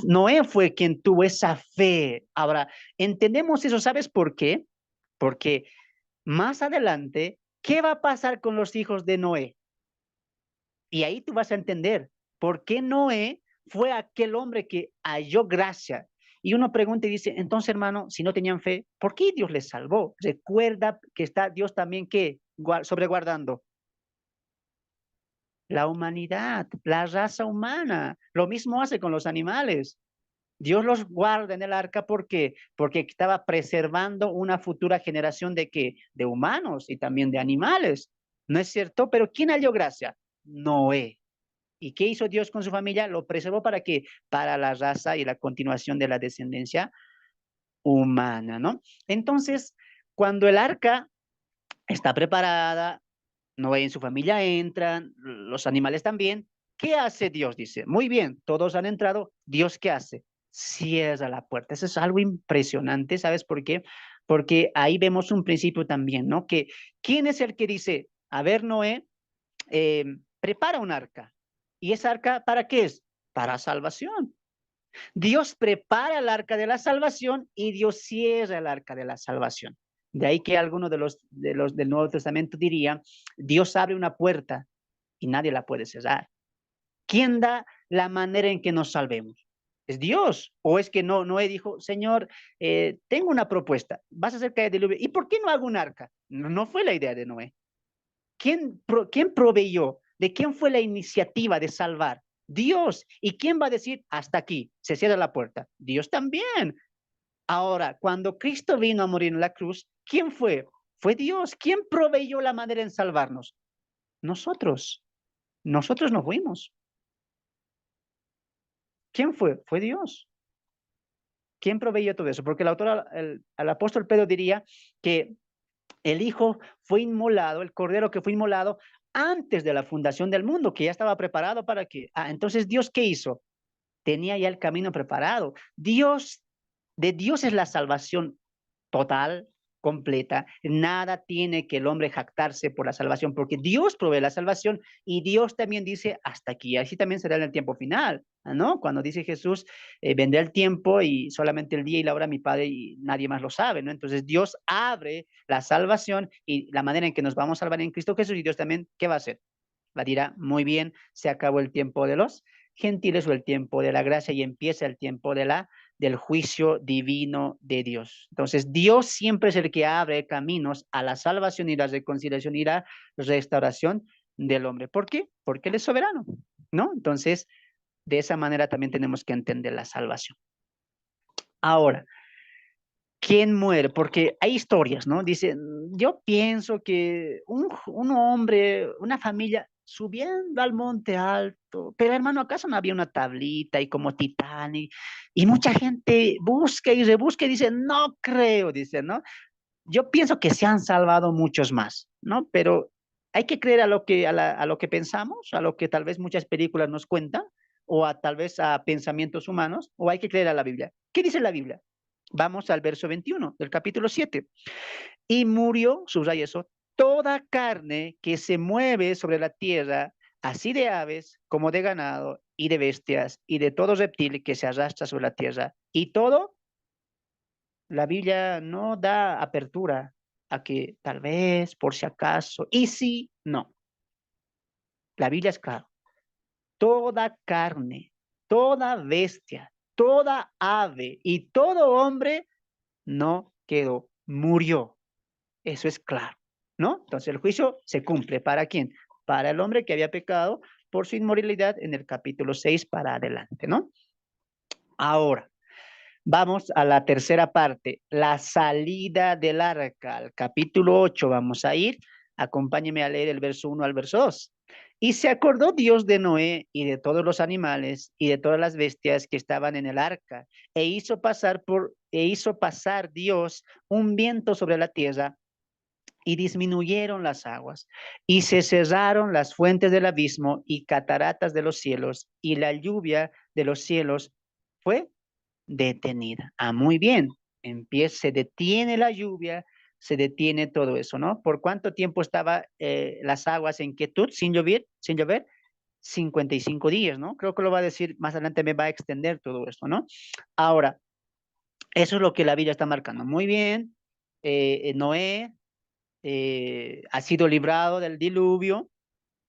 Speaker 1: Noé fue quien tuvo esa fe. Ahora, entendemos eso, ¿sabes por qué? Porque más adelante, ¿qué va a pasar con los hijos de Noé? Y ahí tú vas a entender por qué Noé fue aquel hombre que halló gracia. Y uno pregunta y dice, entonces hermano, si no tenían fe, ¿por qué Dios les salvó? Recuerda que está Dios también que sobreguardando la humanidad, la raza humana. Lo mismo hace con los animales. Dios los guarda en el arca porque estaba preservando una futura generación de qué? De humanos y también de animales. ¿No es cierto? Pero ¿quién halló gracia? Noé. ¿Y qué hizo Dios con su familia? Lo preservó para qué? Para la raza y la continuación de la descendencia humana, ¿no? Entonces, cuando el arca está preparada, Noé y su familia entran, los animales también, ¿qué hace Dios? Dice, muy bien, todos han entrado, ¿Dios qué hace? Cierra la puerta. Eso es algo impresionante, ¿sabes por qué? Porque ahí vemos un principio también, ¿no? Que, ¿quién es el que dice, a ver, Noé, prepara un arca? ¿Y esa arca para qué es? Para salvación. Dios prepara el arca de la salvación y Dios cierra el arca de la salvación. De ahí que algunos de los del Nuevo Testamento diría, Dios abre una puerta y nadie la puede cerrar. ¿Quién da la manera en que nos salvemos? ¿Es Dios? ¿O es que no, Noé dijo, Señor, tengo una propuesta, vas a hacer caer diluvio, ¿y por qué no hago un arca? No, no fue la idea de Noé. ¿Quién proveyó? ¿De quién fue la iniciativa de salvar? Dios. ¿Y quién va a decir hasta aquí? Se cierra la puerta. Dios también. Ahora, cuando Cristo vino a morir en la cruz, ¿quién fue? Fue Dios. ¿Quién proveyó la manera en salvarnos? Nosotros. Nosotros no fuimos. ¿Quién fue? Fue Dios. ¿Quién proveyó todo eso? Porque el autor, el apóstol Pedro diría que el Hijo fue inmolado, el Cordero que fue inmolado antes de la fundación del mundo, que ya estaba preparado para que... entonces, ¿Dios qué hizo? Tenía ya el camino preparado. De Dios es la salvación total, completa. Nada tiene que el hombre jactarse por la salvación, porque Dios provee la salvación y Dios también dice hasta aquí. Así también será en el tiempo final, ¿no? Cuando dice Jesús, vendrá el tiempo y solamente el día y la hora mi Padre y nadie más lo sabe, ¿no? Entonces Dios abre la salvación y la manera en que nos vamos a salvar en Cristo Jesús y Dios también, ¿qué va a hacer? Va a dirá, muy bien, se acabó el tiempo de los gentiles o el tiempo de la gracia y empieza el tiempo del juicio divino de Dios. Entonces, Dios siempre es el que abre caminos a la salvación y la reconciliación y la restauración del hombre. ¿Por qué? Porque Él es soberano, ¿no? Entonces, de esa manera también tenemos que entender la salvación. Ahora, ¿quién muere? Porque hay historias, ¿no? Dice, yo pienso que un hombre, una familia subiendo al monte alto, pero hermano, ¿acaso no había una tablita y como Titanic? Y mucha gente busca y rebusca y dice, no creo, dice, ¿no? Yo pienso que se han salvado muchos más, ¿no? Pero hay que creer a lo que pensamos, a lo que tal vez muchas películas nos cuentan, o tal vez a pensamientos humanos, o hay que creer a la Biblia. ¿Qué dice la Biblia? Vamos al verso 21 del capítulo 7. Y murió, subraya eso, toda carne que se mueve sobre la tierra, así de aves como de ganado y de bestias y de todo reptil que se arrastra sobre la tierra. Y todo, la Biblia no da apertura a que tal vez, por si acaso, y sí, no. La Biblia es clara. Toda carne, toda bestia, toda ave y todo hombre no quedó, murió. Eso es claro, ¿no? Entonces el juicio se cumple. ¿Para quién? Para el hombre que había pecado por su inmoralidad en el capítulo 6 para adelante, ¿no? Ahora, vamos a la tercera parte, la salida del arca, al capítulo 8 vamos a ir. Acompáñeme a leer el verso 1 al verso 2. Y se acordó Dios de Noé y de todos los animales y de todas las bestias que estaban en el arca, e hizo pasar Dios un viento sobre la tierra y disminuyeron las aguas, y se cerraron las fuentes del abismo y cataratas de los cielos, y la lluvia de los cielos fue detenida. Muy bien, se detiene la lluvia, se detiene todo eso, ¿no? ¿Por cuánto tiempo estaba las aguas en quietud, sin llover? Sin llover, 55 días, ¿no? Creo que lo va a decir más adelante, me va a extender todo esto, ¿no? Ahora, eso es lo que la Biblia está marcando. Muy bien, Noé ha sido librado del diluvio,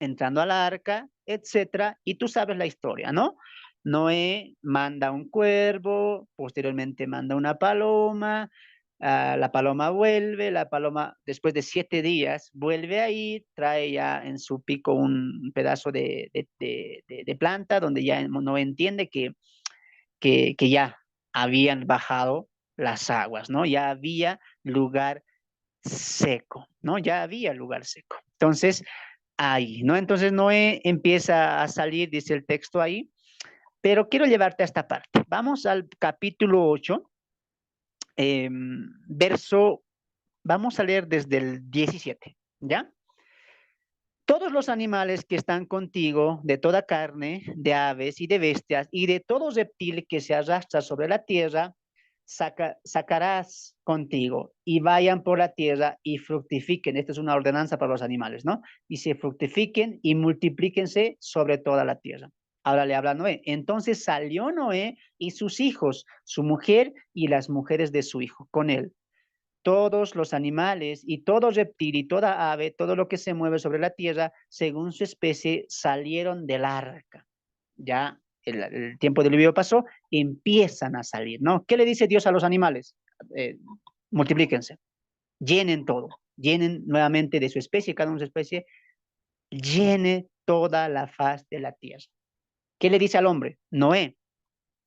Speaker 1: entrando al arca, etcétera, y tú sabes la historia, ¿no? Noé manda un cuervo, posteriormente manda una paloma, la paloma vuelve, la paloma después de 7 días vuelve a ir, trae ya en su pico un pedazo de planta donde ya no entiende que ya habían bajado las aguas, ¿no? Ya había lugar seco, ¿no? Ya había lugar seco. Entonces, ahí, ¿no? Entonces Noé empieza a salir, dice el texto ahí, pero quiero llevarte a esta parte. Vamos al capítulo 8, verso, vamos a leer desde el 17, ¿ya? Todos los animales que están contigo, de toda carne, de aves y de bestias, y de todo reptil que se arrastra sobre la tierra, sacarás contigo, y vayan por la tierra y fructifiquen. Esta es una ordenanza para los animales, ¿no? Y se fructifiquen y multiplíquense sobre toda la tierra. Ahora le habla a Noé. Entonces salió Noé y sus hijos, su mujer y las mujeres de su hijo con él, todos los animales y todo reptil y toda ave, todo lo que se mueve sobre la tierra, según su especie, salieron del arca. Ya el tiempo del diluvio pasó, empiezan a salir, ¿no? ¿Qué le dice Dios a los animales? Eh, multiplíquense, llenen todo, llenen nuevamente de su especie, cada uno de su especie, llene toda la faz de la tierra. ¿Qué le dice al hombre? Noé,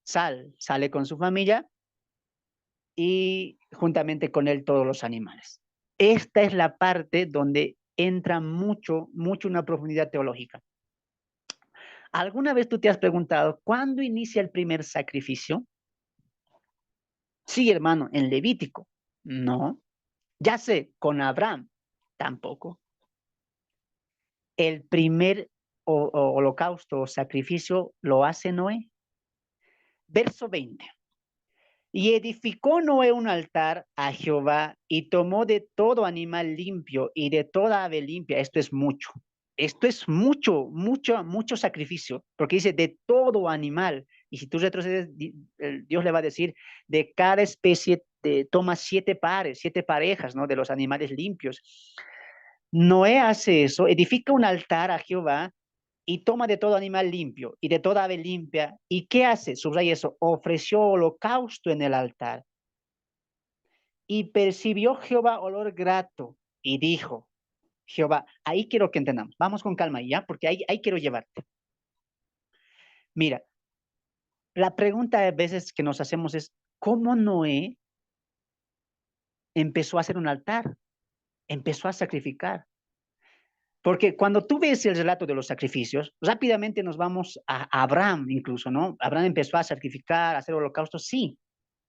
Speaker 1: sale con su familia y juntamente con él todos los animales. Esta es la parte donde entra mucho una profundidad teológica. ¿Alguna vez tú te has preguntado cuándo inicia el primer sacrificio? Sí, hermano, en Levítico. No. Ya sé, con Abraham. Tampoco. El primer holocausto o sacrificio lo hace Noé. Verso 20. Y edificó Noé un altar a Jehová y tomó de todo animal limpio y de toda ave limpia. Esto es mucho. Esto es mucho sacrificio, porque dice de todo animal. Y si tú retrocedes, Dios le va a decir, de cada especie toma 7 pares, 7 parejas, ¿no? De los animales limpios. Noé hace eso, edifica un altar a Jehová y toma de todo animal limpio y de toda ave limpia. ¿Y qué hace? Subraya eso, ofreció holocausto en el altar. Y percibió Jehová olor grato y dijo, Jehová, ahí quiero que entendamos, vamos con calma ya, porque ahí quiero llevarte. Mira, la pregunta a veces que nos hacemos es, ¿cómo Noé empezó a hacer un altar? Empezó a sacrificar. Porque cuando tú ves el relato de los sacrificios, rápidamente nos vamos a Abraham incluso, ¿no? Abraham empezó a sacrificar, a hacer holocaustos, sí.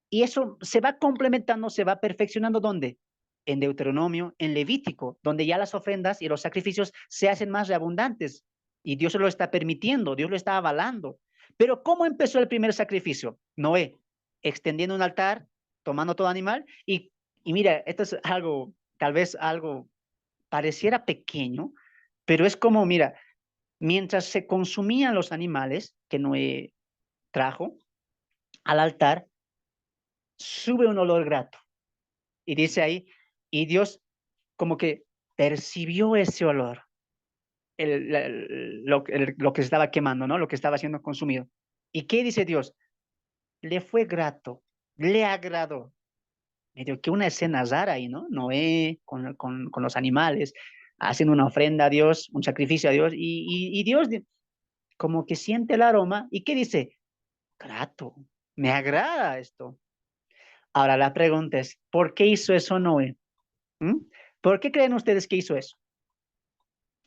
Speaker 1: Y eso se va complementando, se va perfeccionando, ¿dónde? En Deuteronomio, en Levítico, donde ya las ofrendas y los sacrificios se hacen más abundantes. Y Dios lo está permitiendo, Dios lo está avalando. Pero ¿cómo empezó el primer sacrificio? Noé, extendiendo un altar, tomando todo animal. Y mira, esto es algo, tal vez algo pareciera pequeño, pero es como, mira, mientras se consumían los animales que Noé trajo al altar, sube un olor grato. Y dice ahí, y Dios como que percibió ese olor, lo que se estaba quemando, ¿no? Lo que estaba siendo consumido. ¿Y qué dice Dios? Le fue grato, le agradó. Medio que una escena rara ahí, ¿no? Noé con los animales, haciendo una ofrenda a Dios, un sacrificio a Dios, y Dios como que siente el aroma, ¿y qué dice? Grato, me agrada esto. Ahora la pregunta es, ¿por qué hizo eso Noé? ¿Mm? ¿Por qué creen ustedes que hizo eso?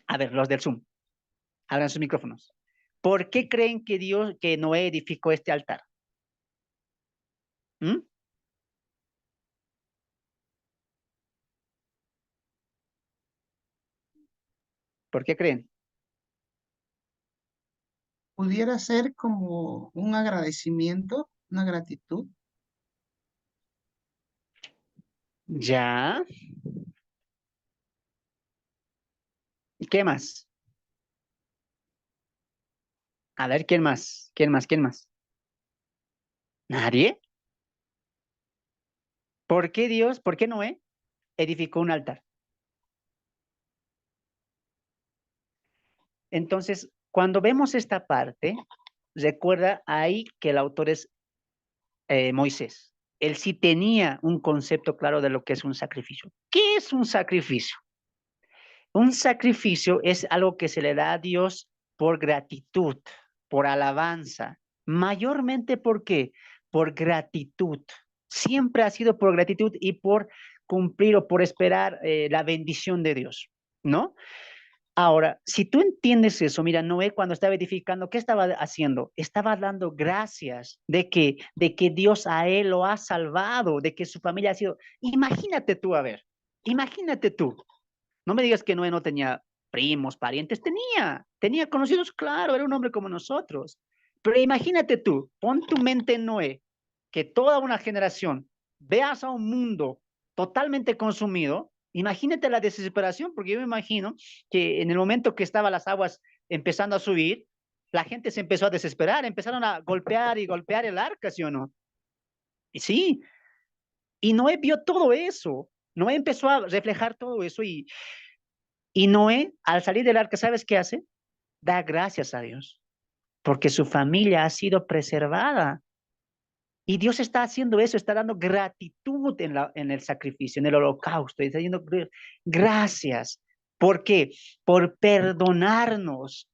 Speaker 1: A ver, los del Zoom, abran sus micrófonos. ¿Por qué creen que que Noé edificó este altar? ¿Mm? ¿Por qué creen?
Speaker 2: Pudiera ser como un agradecimiento, una gratitud.
Speaker 1: Ya. ¿Qué más? A ver, ¿quién más? ¿Quién más? ¿Quién más? ¿Nadie? ¿Por qué Dios, por qué Noé edificó un altar? Entonces, cuando vemos esta parte, recuerda ahí que el autor es Moisés. Él sí tenía un concepto claro de lo que es un sacrificio. ¿Qué es un sacrificio? Un sacrificio es algo que se le da a Dios por gratitud, por alabanza. Mayormente, ¿por qué? Por gratitud. Siempre ha sido por gratitud y por cumplir o por esperar la bendición de Dios, ¿no? Ahora, si tú entiendes eso, mira, Noé cuando estaba edificando, ¿qué estaba haciendo? Estaba dando gracias de que Dios a él lo ha salvado, de que su familia ha sido... Imagínate tú, a ver, imagínate tú. No me digas que Noé no tenía primos, parientes, tenía conocidos, claro, era un hombre como nosotros. Pero imagínate tú, pon tu mente en Noé, que toda una generación veas a un mundo totalmente consumido. Imagínate la desesperación, porque yo me imagino que en el momento que estaban las aguas empezando a subir, la gente se empezó a desesperar, empezaron a golpear y golpear el arca, ¿sí o no? Y sí, y Noé vio todo eso. Noé empezó a reflejar todo eso y Noé, al salir del arca, ¿sabes qué hace? Da gracias a Dios. porque su familia ha sido preservada. Y Dios está haciendo eso, está dando gratitud en el sacrificio, en el holocausto, y está diciendo gracias. ¿Por qué? Por perdonarnos.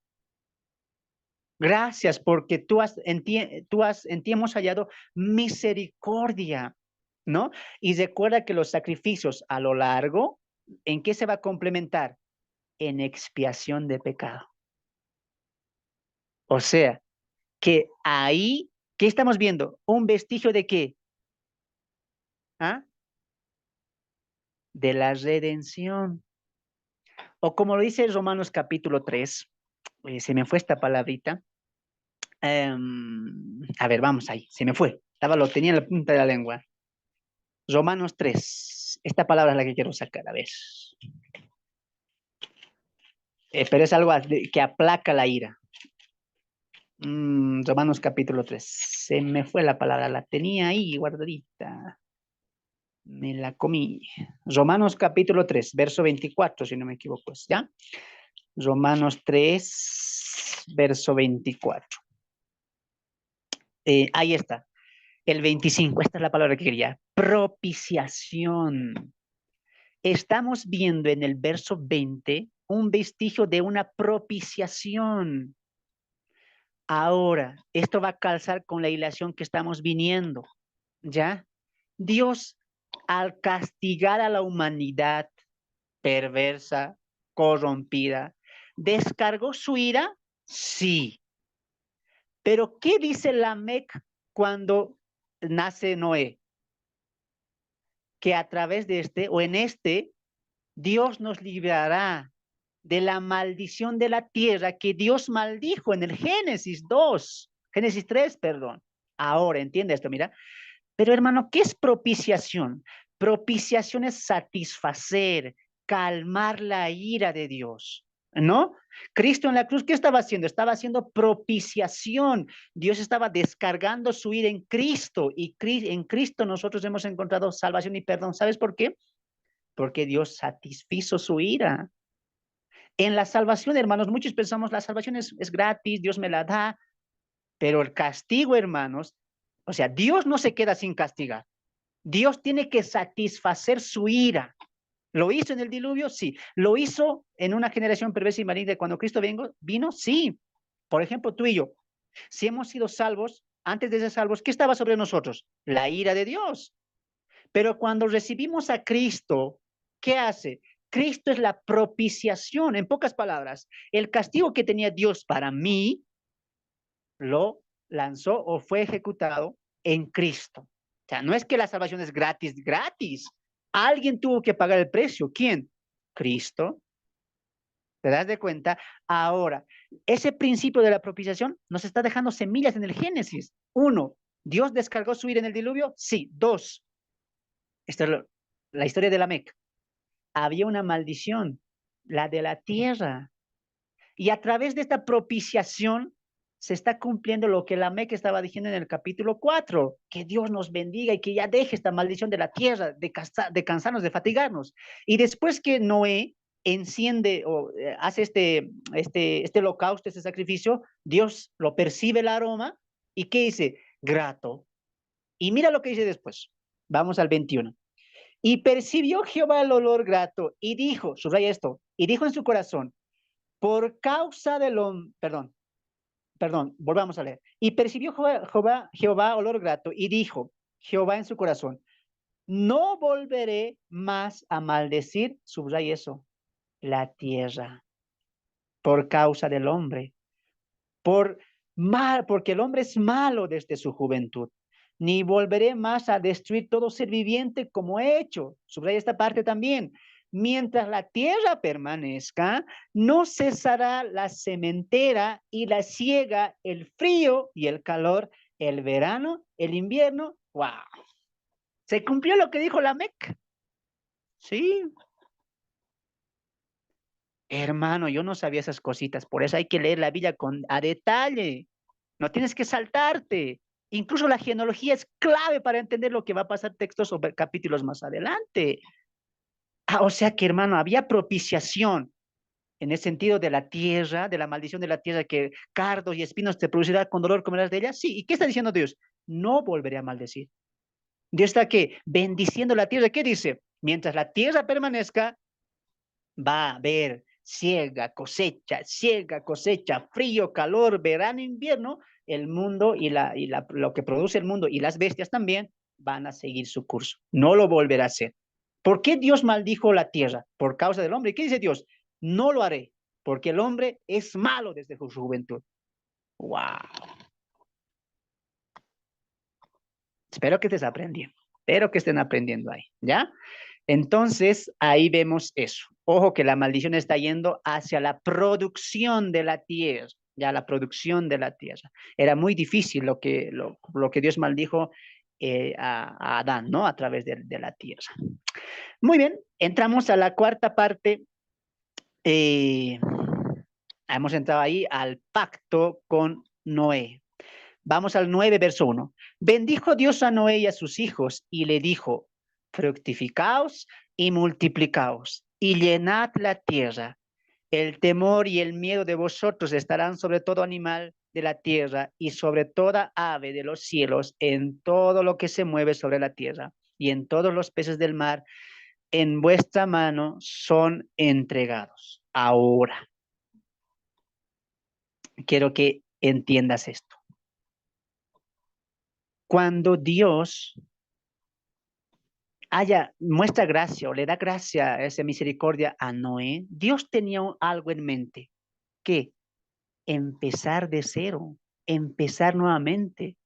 Speaker 1: Gracias porque en ti hemos hallado misericordia, ¿no? Y recuerda que los sacrificios a lo largo, ¿en qué se va a complementar? En expiación de pecado. O sea, que ahí, ¿qué estamos viendo? ¿Un vestigio de qué? ¿Ah? De la redención. O como lo dice Romanos capítulo 3, se me fue esta palabrita. A ver, vamos ahí, se me fue. Lo tenía en la punta de la lengua. Romanos 3, esta palabra es la que quiero sacar, a ver. Pero es algo que aplaca la ira. Romanos capítulo 3, se me fue la palabra, la tenía ahí guardadita. Me la comí. Romanos capítulo 3, verso 24, si no me equivoco, ¿ya? Romanos 3, verso 24. Ahí está. El 25, esta es la palabra que quería. Propiciación. Estamos viendo en el verso 20 un vestigio de una propiciación. Ahora, esto va a calzar con la ilación que estamos viniendo, ¿ya? Dios, al castigar a la humanidad perversa, corrompida, ¿descargó su ira? Sí. Pero ¿qué dice Lamec cuando nace Noé? Que a través de este o en este, Dios nos librará de la maldición de la tierra que Dios maldijo en el Génesis 3, perdón. Ahora, entiende esto, mira. Pero hermano, ¿qué es propiciación? Propiciación es satisfacer, calmar la ira de Dios, ¿no? Cristo en la cruz, ¿qué estaba haciendo? Estaba haciendo propiciación. Dios estaba descargando su ira en Cristo y en Cristo nosotros hemos encontrado salvación y perdón. ¿Sabes por qué? Porque Dios satisfizo su ira. En la salvación, hermanos, muchos pensamos la salvación es gratis, Dios me la da, pero el castigo, hermanos, o sea, Dios no se queda sin castigar. Dios tiene que satisfacer su ira. ¿Lo hizo en el diluvio? Sí. ¿Lo hizo en una generación perversa y maligna cuando Cristo vino? Sí. Por ejemplo, tú y yo, si hemos sido salvos, antes de ser salvos, ¿qué estaba sobre nosotros? La ira de Dios. Pero cuando recibimos a Cristo, ¿qué hace? Cristo es la propiciación. En pocas palabras, el castigo que tenía Dios para mí lo lanzó o fue ejecutado en Cristo. O sea, no es que la salvación es gratis, gratis. Alguien tuvo que pagar el precio. ¿Quién? Cristo. ¿Te das de cuenta? Ahora, ese principio de la propiciación nos está dejando semillas en el Génesis. Uno, ¿Dios descargó su ira en el diluvio? Sí. Dos, esta es la historia de Lamec. Había una maldición, la de la tierra. Y a través de esta propiciación se está cumpliendo lo que Lamec estaba diciendo en el capítulo 4, que Dios nos bendiga y que ya deje esta maldición de la tierra, de cansarnos, de fatigarnos. Y después que Noé enciende o hace este holocausto, este sacrificio, Dios lo percibe el aroma y ¿qué dice? Grato. Y mira lo que dice después. Vamos al 21. Y percibió Jehová el olor grato y dijo, subraya esto, y dijo en su corazón, por causa del hombre, perdón, volvamos a leer. Y percibió Jehová olor grato y dijo, Jehová en su corazón, no volveré más a maldecir, subraya eso, la tierra, por causa del hombre, porque el hombre es malo desde su juventud. Ni volveré más a destruir todo ser viviente como he hecho. Subraya esta parte también. Mientras la tierra permanezca, no cesará la sementera y la siega, el frío y el calor, el verano, el invierno. ¡Wow! Se cumplió lo que dijo Lamec. Sí. Hermano, yo no sabía esas cositas, por eso hay que leer la Biblia a detalle. No tienes que saltarte. Incluso la genealogía es clave para entender lo que va a pasar textos o capítulos más adelante. O sea que, hermano, había propiciación. en el sentido de la tierra, de la maldición de la tierra, que cardos y espinos te producirá con dolor comerás de ella. Sí, ¿y qué está diciendo Dios? No volveré a maldecir. Dios está que bendiciendo la tierra. ¿Qué dice? Mientras la tierra permanezca, va a haber siega, cosecha, frío, calor, verano, invierno. El mundo lo que produce el mundo y las bestias también van a seguir su curso. No lo volverá a hacer. ¿Por qué Dios maldijo la tierra? Por causa del hombre. ¿Qué dice Dios? No lo haré, porque el hombre es malo desde su juventud. ¡Wow! Espero que estés aprendiendo. Espero que estén aprendiendo ahí, ¿ya? Entonces, ahí vemos eso. Ojo que la maldición está yendo hacia la producción de la tierra, ya la producción de la tierra. Era muy difícil lo que Dios maldijo a Adán, ¿no? A través de la tierra. Muy bien, entramos a la cuarta parte. Eh, hemos entrado ahí al pacto con Noé. Vamos al 9, verso 1. Bendijo Dios a Noé y a sus hijos y le dijo, fructificaos y multiplicaos y llenad la tierra. El temor y el miedo de vosotros estarán sobre todo animal de la tierra y sobre toda ave de los cielos, en todo lo que se mueve sobre la tierra y en todos los peces del mar, en vuestra mano son entregados. Ahora, quiero que entiendas esto. Cuando Dios muestra gracia o le da gracia, esa misericordia a Noé, Dios tenía algo en mente, que empezar de cero, empezar nuevamente.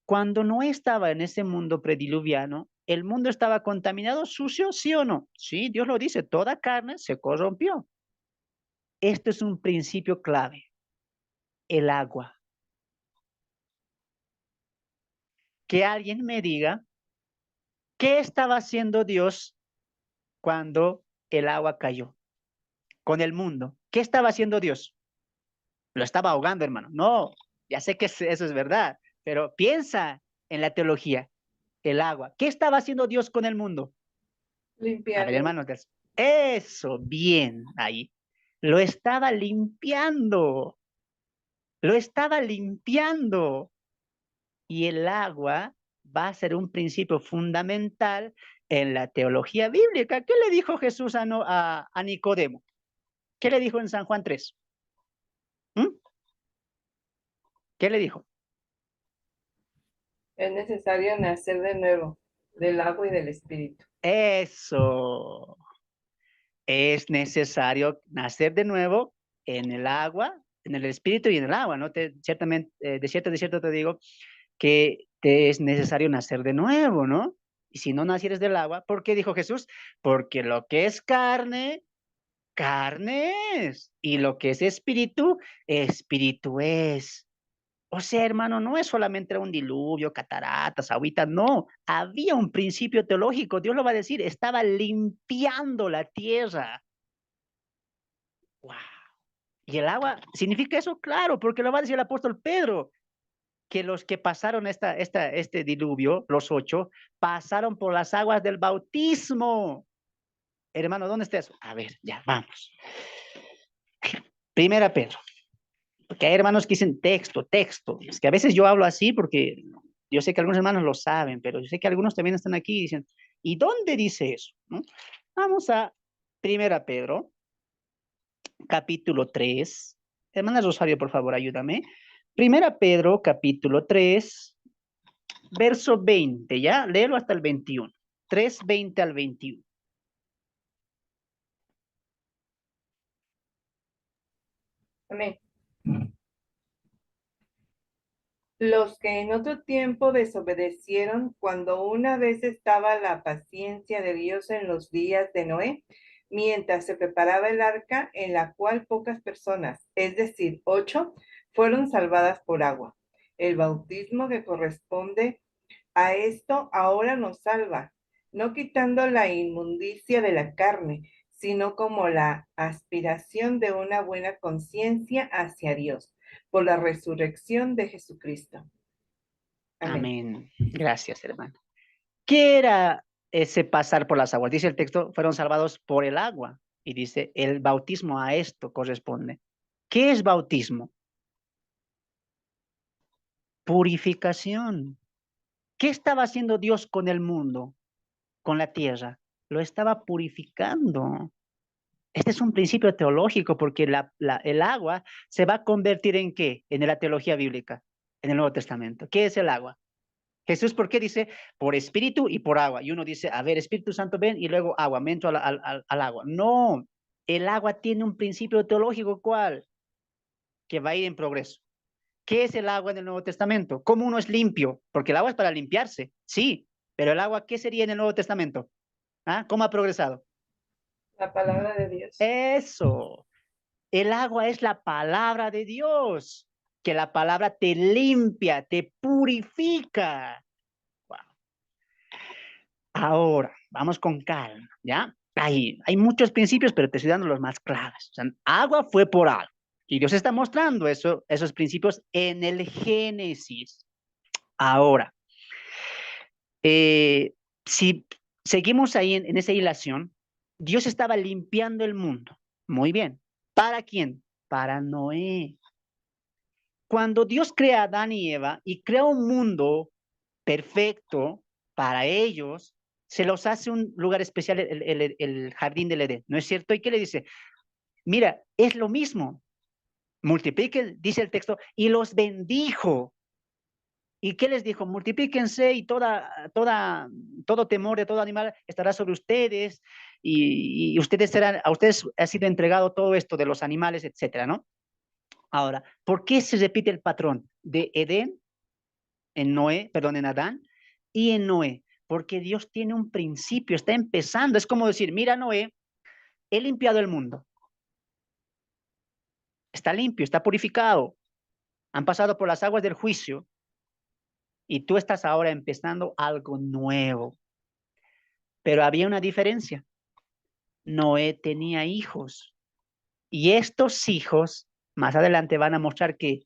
Speaker 1: Cuando Noé estaba en ese mundo prediluviano, el mundo estaba contaminado, sucio, ¿sí o no? Sí, Dios lo dice, toda carne se corrompió. Esto es un principio clave, el agua. Que alguien me diga, ¿qué estaba haciendo Dios cuando el agua cayó con el mundo? ¿Qué estaba haciendo Dios? Lo estaba ahogando, hermano. No, ya sé que eso es verdad, pero piensa en la teología, el agua. ¿Qué estaba haciendo Dios con el mundo? A ver,
Speaker 3: Limpiando.
Speaker 1: hermano, eso, bien, ahí. Lo estaba limpiando, lo estaba limpiando. Y el agua va a ser un principio fundamental en la teología bíblica. ¿Qué le dijo Jesús a Nicodemo? ¿Qué le dijo en San Juan 3? ¿Mm? ¿Qué le dijo?
Speaker 3: Es necesario nacer de nuevo, del agua y del espíritu.
Speaker 1: Eso. Es necesario nacer de nuevo en el agua, en el espíritu y en el agua, ¿no? Ciertamente, de cierto te digo que te es necesario nacer de nuevo, ¿no? Y si no nacieres del agua, ¿por qué dijo Jesús? Porque lo que es carne, carne es, y lo que es espíritu, espíritu es. O sea, hermano, no es solamente un diluvio, cataratas, agüita, no. Había un principio teológico, Dios lo va a decir, estaba limpiando la tierra. Wow. ¿Y el agua significa eso? Claro, porque lo va a decir el apóstol Pedro, que los que pasaron este diluvio, los 8, pasaron por las aguas del bautismo. Hermano, ¿dónde está eso? A ver, ya, vamos. Primera Pedro, porque hay hermanos que dicen texto, texto. Es que a veces yo hablo así porque yo sé que algunos hermanos lo saben, pero yo sé que algunos también están aquí y dicen, ¿y dónde dice eso? ¿No? Vamos a Primera Pedro, capítulo 3. Hermana Rosario, por favor, ayúdame. Primera Pedro, capítulo 3, verso 20, ¿ya? Léelo hasta el 21. 3, 20 al 21.
Speaker 3: Amén. Los que en otro tiempo desobedecieron cuando una vez estaba la paciencia de Dios en los días de Noé, mientras se preparaba el arca en la cual pocas personas, es decir, 8, fueron salvadas por agua. El bautismo que corresponde a esto ahora nos salva, no quitando la inmundicia de la carne, sino como la aspiración de una buena conciencia hacia Dios, por la resurrección de Jesucristo. Amén.
Speaker 1: Amén. Gracias, hermano. ¿Qué era ese pasar por las aguas? Dice el texto, fueron salvados por el agua. Y dice, el bautismo a esto corresponde. ¿Qué es bautismo? Purificación. ¿Qué estaba haciendo Dios con el mundo, con la tierra? Lo estaba purificando. Este es un principio teológico porque el agua se va a convertir ¿en qué? En la teología bíblica, en el Nuevo Testamento. ¿Qué es el agua? Jesús, ¿por qué dice? Por espíritu y por agua. Y uno dice, a ver, Espíritu Santo, ven, y luego agua, me entro al agua. No, el agua tiene un principio teológico, ¿cuál? Que va a ir en progreso. ¿Qué es el agua en el Nuevo Testamento? ¿Cómo uno es limpio? Porque el agua es para limpiarse, sí, pero el agua, ¿qué sería en el Nuevo Testamento? ¿Ah? ¿Cómo ha progresado?
Speaker 3: La palabra de Dios.
Speaker 1: Eso. El agua es la palabra de Dios, que la palabra te limpia, te purifica. Wow. Ahora, vamos con calma, ¿ya? Hay muchos principios, pero te estoy dando los más claros. O sea, agua fue por algo. Y Dios está mostrando esos principios en el Génesis. Ahora, si seguimos ahí en esa hilación, Dios estaba limpiando el mundo. Muy bien. ¿Para quién? Para Noé. Cuando Dios crea a Adán y Eva y crea un mundo perfecto para ellos, se los hace un lugar especial, el jardín del Edén, ¿no es cierto? ¿Y qué le dice? Mira, es lo mismo. Multipliquen, dice el texto, y los bendijo. ¿Y qué les dijo? Multiplíquense y todo temor de todo animal estará sobre ustedes y ustedes serán, a ustedes ha sido entregado todo esto de los animales, etcétera, ¿no? Ahora, ¿por qué se repite el patrón de Edén en Noé, perdón, en Adán y en Noé? Porque Dios tiene un principio, está empezando. Es como decir, mira, Noé, he limpiado el mundo. Está limpio, está purificado. Han pasado por las aguas del juicio y tú estás ahora empezando algo nuevo. Pero había una diferencia. Noé tenía hijos y estos hijos más adelante van a mostrar que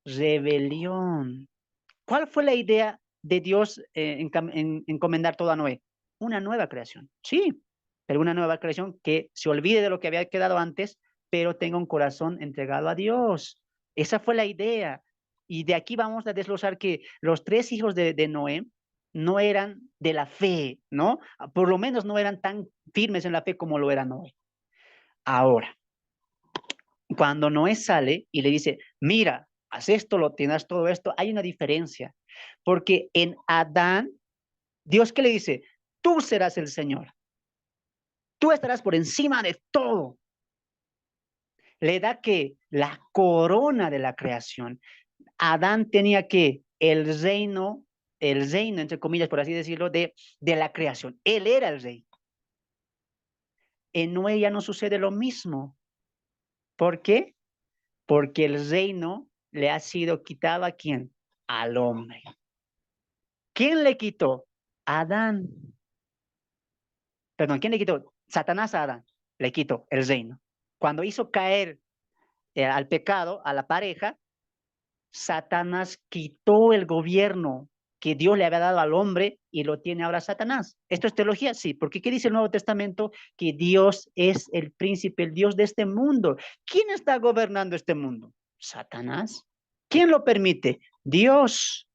Speaker 1: rebelión. ¿Cuál fue la idea de Dios encomendar todo a Noé? Una nueva creación, sí, pero una nueva creación que se olvide de lo que había quedado antes, pero tenga un corazón entregado a Dios. Esa fue la idea. Y de aquí vamos a desglosar que los tres hijos de Noé no eran de la fe, ¿no? Por lo menos no eran tan firmes en la fe como lo era Noé. Ahora, cuando Noé sale y le dice, mira, haz esto, lo tienes todo esto, hay una diferencia. Porque en Adán, Dios que le dice, tú serás el Señor, tú estarás por encima de todo. Le da que la corona de la creación. Adán tenía que el reino, entre comillas, por así decirlo, de la creación. Él era el rey. En Noé ya no sucede lo mismo. ¿Por qué? Porque el reino le ha sido quitado ¿a quién? Al hombre. ¿Quién le quitó? Adán. Perdón, ¿quién le quitó? Satanás a Adán. Le quitó el reino. Cuando hizo caer al pecado, a la pareja, Satanás quitó el gobierno que Dios le había dado al hombre y lo tiene ahora Satanás. ¿Esto es teología? Sí, porque ¿qué dice el Nuevo Testamento? Que Dios es el príncipe, el Dios de este mundo. ¿Quién está gobernando este mundo? Satanás. ¿Quién lo permite? Dios.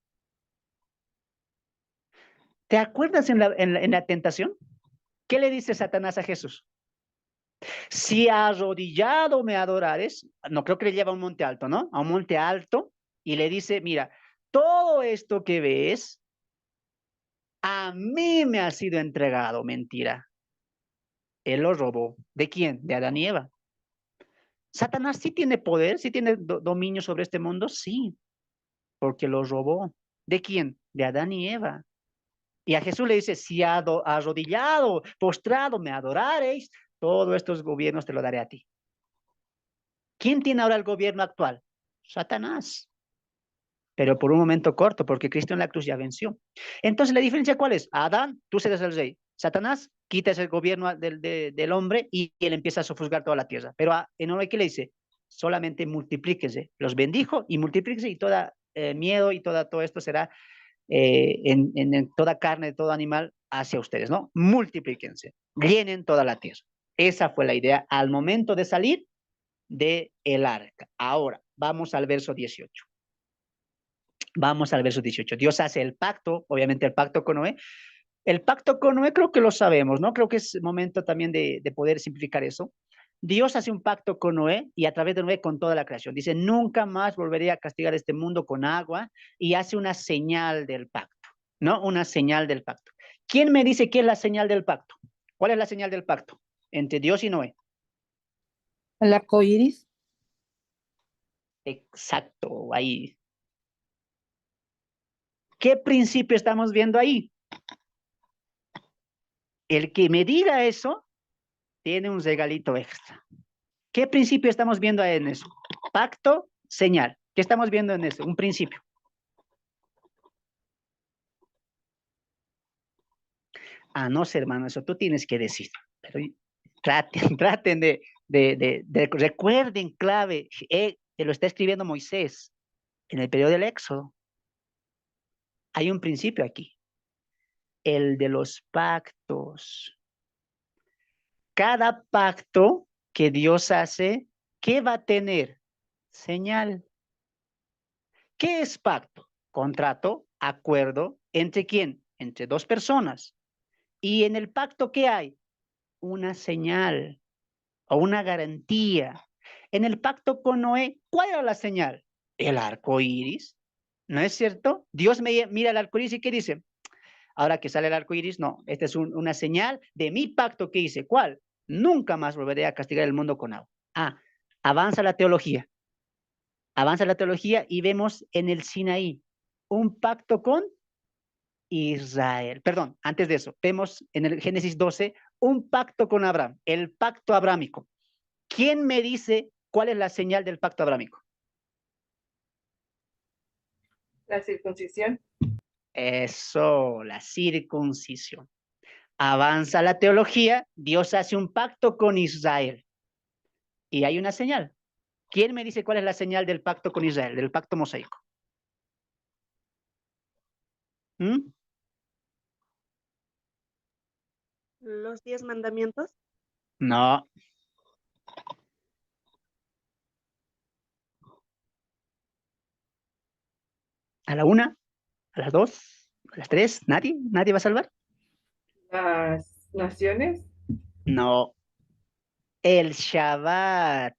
Speaker 1: ¿Te acuerdas en la tentación? ¿Qué le dice Satanás a Jesús? Si arrodillado me adorares, no creo que le lleva a un monte alto, ¿no? A un monte alto y le dice, mira, todo esto que ves, a mí me ha sido entregado. Mentira. Él lo robó. ¿De quién? De Adán y Eva. Satanás sí tiene poder, sí tiene dominio sobre este mundo, sí, porque lo robó. ¿De quién? De Adán y Eva. Y a Jesús le dice, si arrodillado, postrado me adorareis, todos estos gobiernos te lo daré a ti. ¿Quién tiene ahora el gobierno actual? Satanás. Pero por un momento corto, porque Cristo en la cruz ya venció. Entonces, ¿la diferencia cuál es? Adán, tú serás el rey. Satanás, quitas el gobierno del hombre y él empieza a sofusgar toda la tierra. Pero en Noé, ¿qué le dice? Solamente multiplíquese. Los bendijo y multiplíquese y toda miedo y todo esto será en toda carne, de todo animal hacia ustedes, ¿no? Multiplíquense, llenen toda la tierra. Esa fue la idea al momento de salir de el arca. Ahora, vamos al verso 18. Vamos al verso 18. Dios hace el pacto, obviamente el pacto con Noé. El pacto con Noé creo que lo sabemos, ¿no? Creo que es momento también de poder simplificar eso. Dios hace un pacto con Noé y a través de Noé con toda la creación. Dice, nunca más volveré a castigar este mundo con agua, y hace una señal del pacto, ¿no? Una señal del pacto. ¿Quién me dice qué es la señal del pacto? ¿Cuál es la señal del pacto entre Dios y Noé?
Speaker 4: El arco iris.
Speaker 1: Exacto, ahí. ¿Qué principio estamos viendo ahí? El que me diga eso tiene un regalito extra. ¿Qué principio estamos viendo en eso? Pacto, señal. ¿Qué estamos viendo en eso? Un principio. Ah, no sé, hermano, eso tú tienes que decir. Pero traten recuerden clave, te lo está escribiendo Moisés en el periodo del Éxodo. Hay un principio aquí, el de los pactos. Cada pacto que Dios hace, ¿qué va a tener? Señal. ¿Qué es pacto? Contrato, acuerdo, ¿entre quién? Entre dos personas. Y en el pacto, ¿qué hay? Una señal o una garantía. En el pacto con Noé, ¿cuál era la señal? El arco iris. ¿No es cierto? Dios mira el arco iris y ¿qué dice? Ahora que sale el arco iris, no, esta es una señal de mi pacto que hice. ¿Cuál? Nunca más volveré a castigar el mundo con agua. Ah, avanza la teología. Avanza la teología y vemos en el Sinaí un pacto con Israel. Perdón, antes de eso, vemos en el Génesis 12 un pacto con Abraham, el pacto abrámico. ¿Quién me dice cuál es la señal del pacto abrámico?
Speaker 3: La circuncisión.
Speaker 1: Eso, la circuncisión. Avanza la teología, Dios hace un pacto con Israel y hay una señal. ¿Quién me dice cuál es la señal del pacto con Israel, del pacto mosaico? ¿Mm?
Speaker 4: Los 10 mandamientos.
Speaker 1: No. ¿A la una? ¿A las dos? ¿A las tres? ¿Nadie? ¿Nadie va a salvar?
Speaker 3: Las naciones.
Speaker 1: No. El Shabbat.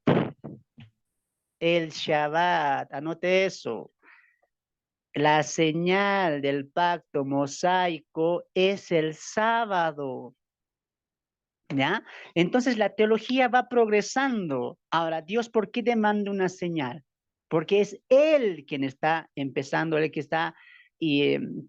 Speaker 1: El Shabbat. Anote eso. La señal del pacto mosaico es el sábado. ¿Ya? Entonces la teología va progresando. Ahora, Dios, ¿por qué demanda una señal? Porque es Él quien está empezando, Él que está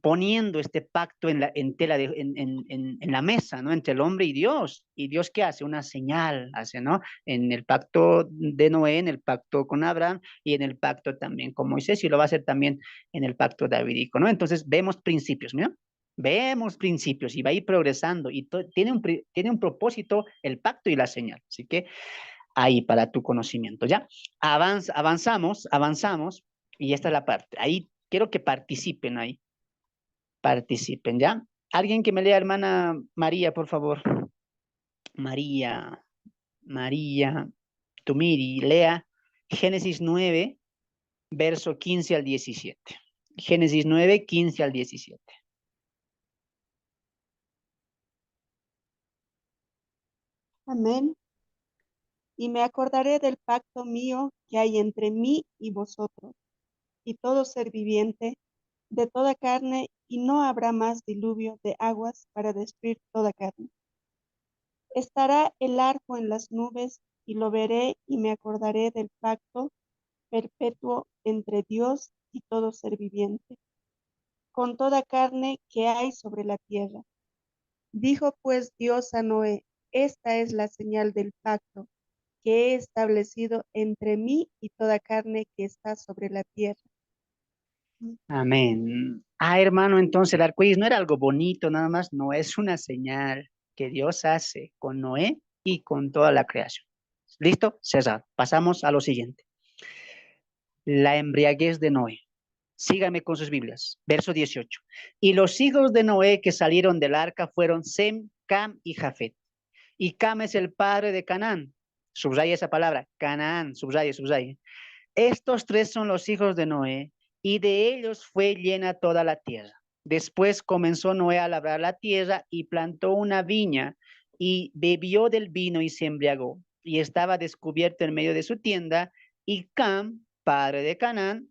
Speaker 1: poniendo este pacto en tela en la mesa, ¿no? Entre el hombre y Dios. ¿Y Dios qué hace? Una señal, hace, ¿no? En el pacto de Noé, en el pacto con Abraham y en el pacto también con Moisés, y lo va a hacer también en el pacto davídico, ¿no? Entonces vemos principios, ¿no? Vemos principios y va a ir progresando y tiene un propósito el pacto y la señal. Así que ahí para tu conocimiento, ¿ya? Avanzamos y esta es la parte. Ahí quiero que participen ahí. Participen, ¿ya? Alguien que me lea, hermana María, por favor. María, Tumiri, lea Génesis 9, verso 15 al 17. Génesis 9, 15 al 17.
Speaker 4: Amén. Y me acordaré del pacto mío que hay entre mí y vosotros, y todo ser viviente, de toda carne, y no habrá más diluvio de aguas para destruir toda carne. Estará el arco en las nubes, y lo veré, y me acordaré del pacto perpetuo entre Dios y todo ser viviente, con toda carne que hay sobre la tierra. Dijo pues Dios a Noé: esta es la señal del pacto que he establecido entre mí y toda carne que está sobre la tierra.
Speaker 1: Amén. Ah, hermano, entonces el arco iris no era algo bonito nada más, no, es una señal que Dios hace con Noé y con toda la creación. ¿Listo? César, pasamos a lo siguiente. La embriaguez de Noé. Síganme con sus Biblias. Verso 18. Y los hijos de Noé que salieron del arca fueron Sem, Cam y Jafet. y Cam es el padre de Canaán. Subraya esa palabra, Canaán, subraye, subraye. Estos tres son los hijos de Noé, y de ellos fue llena toda la tierra. Después comenzó Noé a labrar la tierra y plantó una viña y bebió del vino y se embriagó. Y estaba descubierto en medio de su tienda, y Cam, padre de Canaán,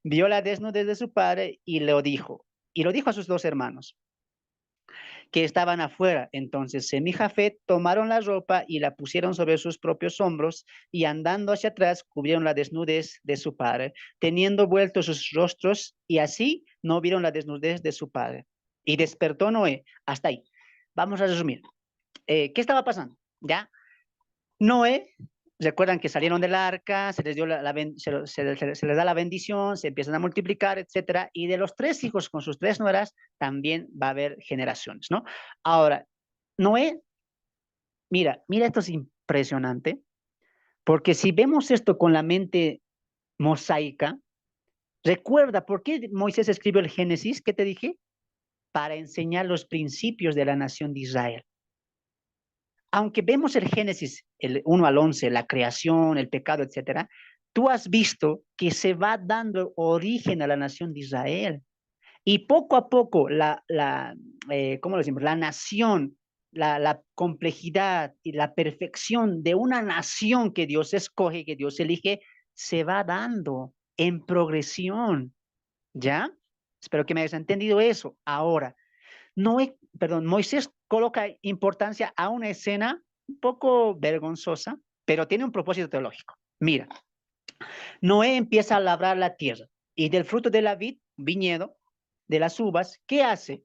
Speaker 1: vio la desnudez de su padre y lo dijo a sus dos hermanos que estaban afuera. Entonces Sem y Jafet tomaron la ropa y la pusieron sobre sus propios hombros y andando hacia atrás cubrieron la desnudez de su padre, teniendo vueltos sus rostros, y así no vieron la desnudez de su padre. Y despertó Noé. Hasta ahí. Vamos a resumir. ¿Qué estaba pasando? ¿Ya? Noé, recuerdan que salieron del arca, se les dio se les da la bendición, se empiezan a multiplicar, etcétera, y de los tres hijos con sus tres nueras también va a haber generaciones, ¿no? Ahora, Noé, mira, esto es impresionante, porque si vemos esto con la mente mosaica, recuerda por qué Moisés escribió el Génesis, ¿qué te dije? Para enseñar los principios de la nación de Israel. Aunque vemos el Génesis, el 1 al 11, la creación, el pecado, etcétera, tú has visto que se va dando origen a la nación de Israel. Y poco a poco ¿cómo lo decimos? La nación, la complejidad y la perfección de una nación que Dios escoge, que Dios elige, se va dando en progresión. ¿Ya? Espero que me hayas entendido eso. Ahora, Moisés coloca importancia a una escena un poco vergonzosa, pero tiene un propósito teológico. Mira, Noé empieza a labrar la tierra y del fruto de la vid, viñedo, de las uvas, ¿qué hace?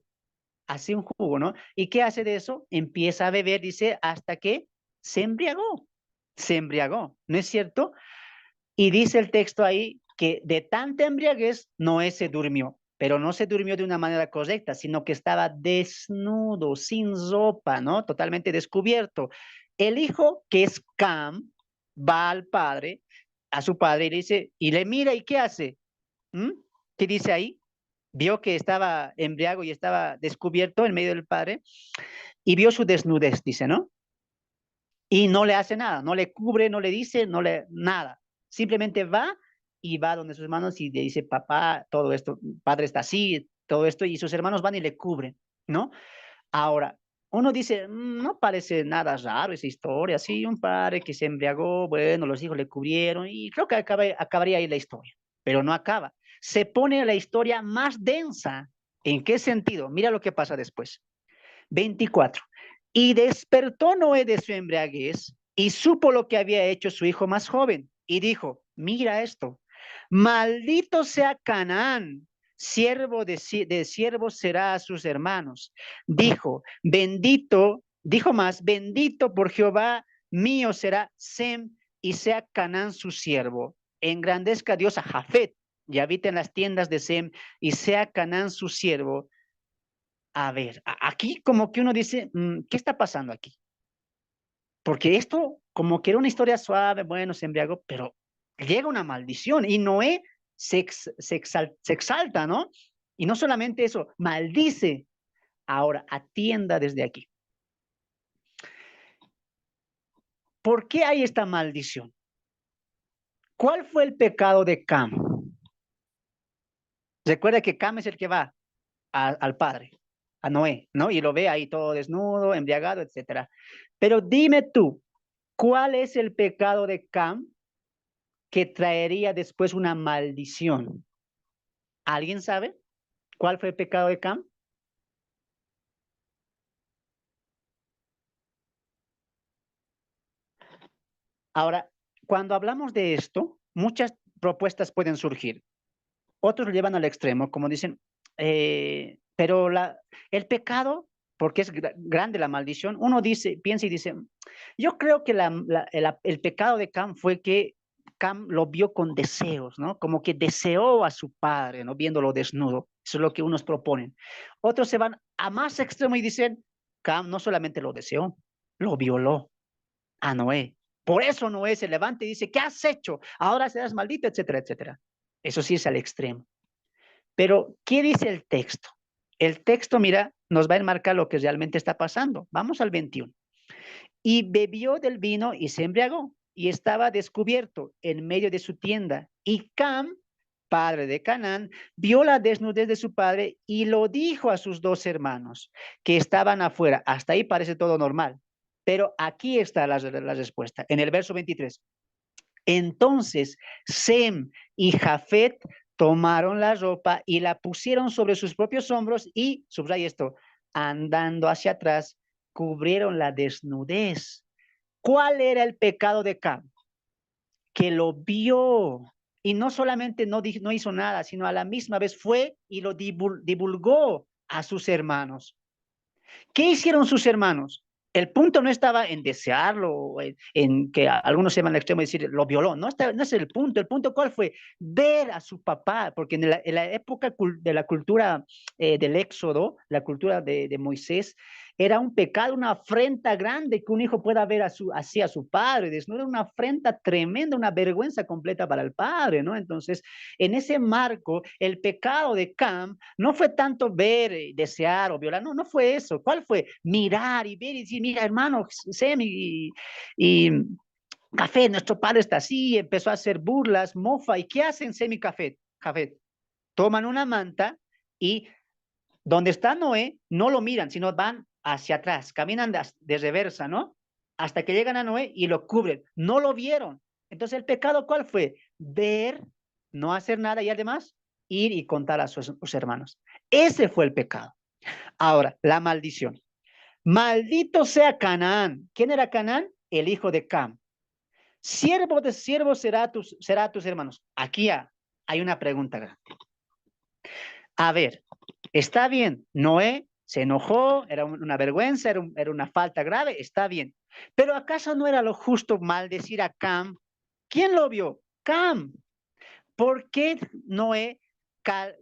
Speaker 1: Hace un jugo, ¿no? ¿Y qué hace de eso? Empieza a beber, dice, hasta que se embriagó. Se embriagó, ¿no es cierto? Y dice el texto ahí que de tanta embriaguez Noé se durmió, pero no se durmió de una manera correcta, sino que estaba desnudo, sin ropa, ¿no? Totalmente descubierto. El hijo, que es Cam, va al padre, a su padre, y le dice, y le mira, ¿y qué hace? ¿Mm? ¿Qué dice ahí? Vio que estaba embriago y estaba descubierto en medio del padre, y vio su desnudez, dice, ¿no? Y no le hace nada, no le cubre, no le dice, no le nada. Simplemente va y va donde sus hermanos y le dice, papá, todo esto, padre está así, todo esto, y sus hermanos van y le cubren, ¿no? Ahora, uno dice, no parece nada raro esa historia, sí, un padre que se embriagó, bueno, los hijos le cubrieron, y creo que acabaría ahí la historia, pero no acaba. Se pone la historia más densa. ¿En qué sentido? Mira lo que pasa después. 24. Y despertó Noé de su embriaguez y supo lo que había hecho su hijo más joven. Y dijo, mira esto, maldito sea Canaán, siervo de siervos será a sus hermanos. Dijo más, bendito por Jehová mío será Sem y sea Canaán su siervo. Engrandezca Dios a Jafet y habita en las tiendas de Sem y sea Canaán su siervo. A ver, aquí como que uno dice, ¿qué está pasando aquí? Porque esto como que era una historia suave, bueno, se embriagó, pero llega una maldición y Noé se exalta, ¿no? Y no solamente eso, maldice. Ahora, atienda desde aquí. ¿Por qué hay esta maldición? ¿Cuál fue el pecado de Cam? Recuerda que Cam es el que va al padre, a Noé, ¿no? Y lo ve ahí todo desnudo, embriagado, etcétera. Pero dime tú, ¿cuál es el pecado de Cam que traería después una maldición? ¿Alguien sabe cuál fue el pecado de Cam? Ahora, cuando hablamos de esto, muchas propuestas pueden surgir. Otros lo llevan al extremo, como dicen, pero el pecado, porque es grande la maldición, uno piensa y dice, yo creo que el pecado de Cam fue que Cam lo vio con deseos, ¿no? Como que deseó a su padre, ¿no? Viéndolo desnudo. Eso es lo que unos proponen. Otros se van a más extremo y dicen, Cam no solamente lo deseó, lo violó a Noé. Por eso Noé se levanta y dice, ¿qué has hecho? Ahora serás maldito, etcétera, etcétera. Eso sí es al extremo. Pero, ¿qué dice el texto? El texto, mira, nos va a enmarcar lo que realmente está pasando. Vamos al 21. y bebió del vino y se embriagó y estaba descubierto en medio de su tienda. Y Cam, padre de Canaán, vio la desnudez de su padre y lo dijo a sus dos hermanos que estaban afuera. Hasta ahí parece todo normal. Pero aquí está la respuesta, en el verso 23. Entonces Sem y Jafet tomaron la ropa y la pusieron sobre sus propios hombros y, subraya esto, andando hacia atrás, cubrieron la desnudez. ¿Cuál era el pecado de Cam? Que lo vio y no solamente no hizo nada, sino a la misma vez fue y lo divulgó a sus hermanos. ¿Qué hicieron sus hermanos? El punto no estaba en desearlo, en que algunos se van al extremo de decir lo violó. No, no es el punto. El punto, ¿cuál fue? Ver a su papá, porque en la época de la cultura del Éxodo, la cultura de Moisés, era un pecado, una afrenta grande que un hijo pueda ver así a su padre. No era una afrenta tremenda, una vergüenza completa para el padre, ¿no? Entonces, en ese marco, el pecado de Cam no fue tanto ver, desear o violar, no, no fue eso. ¿Cuál fue? Mirar y ver y decir, mira, hermano, Sem y Café, nuestro padre está así, empezó a hacer burlas, mofa, ¿y qué hacen Sem y Café? Café, toman una manta y donde está Noé, no lo miran, sino van hacia atrás, caminan de reversa, ¿no? Hasta que llegan a Noé y lo cubren. No lo vieron. Entonces, ¿el pecado cuál fue? Ver, no hacer nada y además ir y contar a sus hermanos. Ese fue el pecado. Ahora, la maldición. Maldito sea Canaán. ¿Quién era Canaán? El hijo de Cam. Siervo de siervo será tus hermanos. Aquí hay una pregunta grande. A ver, está bien, Noé se enojó, era una vergüenza, era una falta grave, está bien. Pero ¿acaso no era lo justo maldecir a Cam? ¿Quién lo vio? Cam. ¿Por qué Noé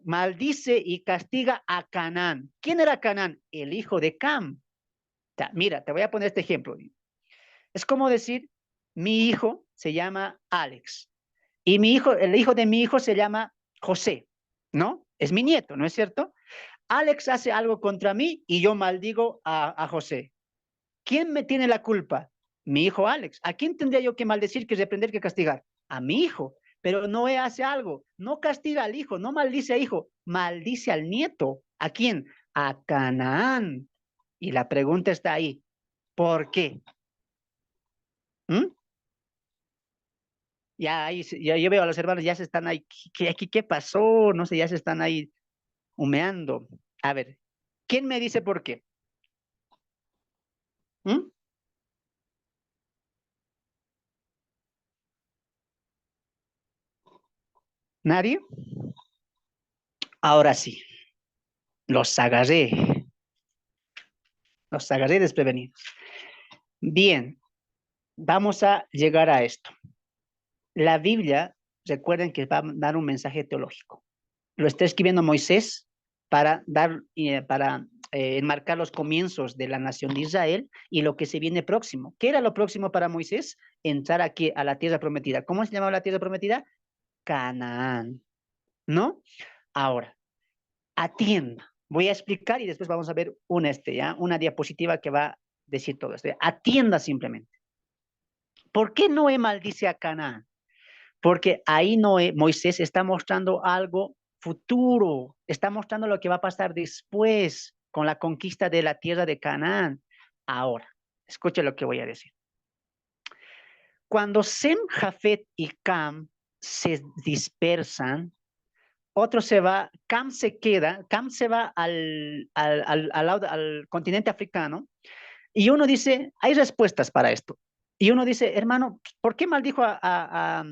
Speaker 1: maldice y castiga a Canaán? ¿Quién era Canaán? El hijo de Cam. Mira, te voy a poner este ejemplo. Es como decir, mi hijo se llama Alex y el hijo de mi hijo se llama José, ¿no? Es mi nieto, ¿no es cierto? Alex hace algo contra mí y yo maldigo a José. ¿Quién me tiene la culpa? Mi hijo Alex. ¿A quién tendría yo que maldecir, que reprender, que castigar? A mi hijo. Pero Noé hace algo. No castiga al hijo, no maldice al hijo, maldice al nieto. ¿A quién? A Canaán. Y la pregunta está ahí. ¿Por qué? ¿Mm? Ya yo veo a los hermanos, ya se están ahí. ¿Qué pasó? No sé, ya se están ahí humeando. A ver, ¿quién me dice por qué? ¿Mm? ¿Nadie? Ahora sí, los agarré, los agarré desprevenidos. Bien, vamos a llegar a esto. La Biblia, recuerden que va a dar un mensaje teológico. Lo está escribiendo Moisés para enmarcar los comienzos de la nación de Israel y lo que se viene próximo. ¿Qué era lo próximo para Moisés? Entrar aquí a la tierra prometida. ¿Cómo se llamaba la tierra prometida? Canaán, ¿no? Ahora, atienda. Voy a explicar y después vamos a ver una diapositiva que va a decir todo esto. Atienda simplemente. ¿Por qué Noé maldice a Canaán? Porque ahí Moisés está mostrando algo futuro, está mostrando lo que va a pasar después con la conquista de la tierra de Canaán. Ahora, escuche lo que voy a decir. Cuando Sem, Jafet y Cam se dispersan, otro se va, Cam se queda, Cam se va al continente africano y uno dice, hay respuestas para esto. Y uno dice, hermano, ¿por qué maldijo a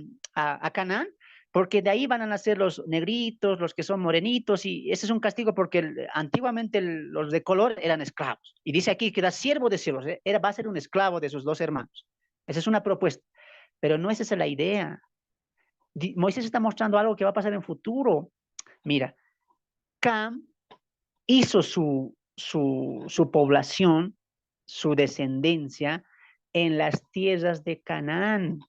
Speaker 1: Canaán? Porque de ahí van a nacer los negritos, los que son morenitos, y ese es un castigo porque antiguamente los de color eran esclavos. Y dice aquí que era siervo de siervos, va a ser un esclavo de sus dos hermanos. Esa es una propuesta, pero no es esa la idea. Moisés está mostrando algo que va a pasar en futuro. Mira, Cam hizo su población, su descendencia en las tierras de Canaán.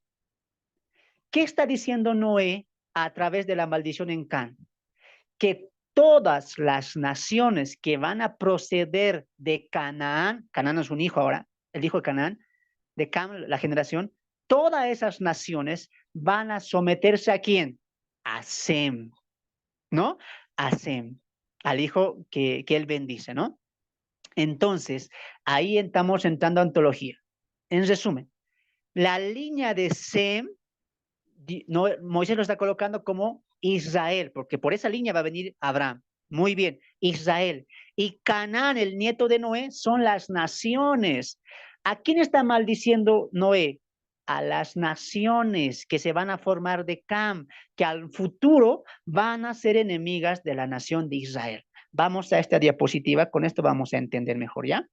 Speaker 1: ¿Qué está diciendo Noé a través de la maldición en Can? Que todas las naciones que van a proceder de Canaán, Canaán es un hijo ahora, el hijo de Canaán, de Cam, la generación, todas esas naciones van a someterse ¿a quién? A Sem, ¿no? A Sem, al hijo que él bendice, ¿no? Entonces, ahí estamos entrando a ontología. En resumen, la línea de Sem, no, Moisés lo está colocando como Israel, porque por esa línea va a venir Abraham. Muy bien, Israel. Y Canaán, el nieto de Noé, son las naciones. ¿A quién está maldiciendo Noé? A las naciones que se van a formar de Cam, que al futuro van a ser enemigas de la nación de Israel. Vamos a esta diapositiva, con esto vamos a entender mejor, ¿ya?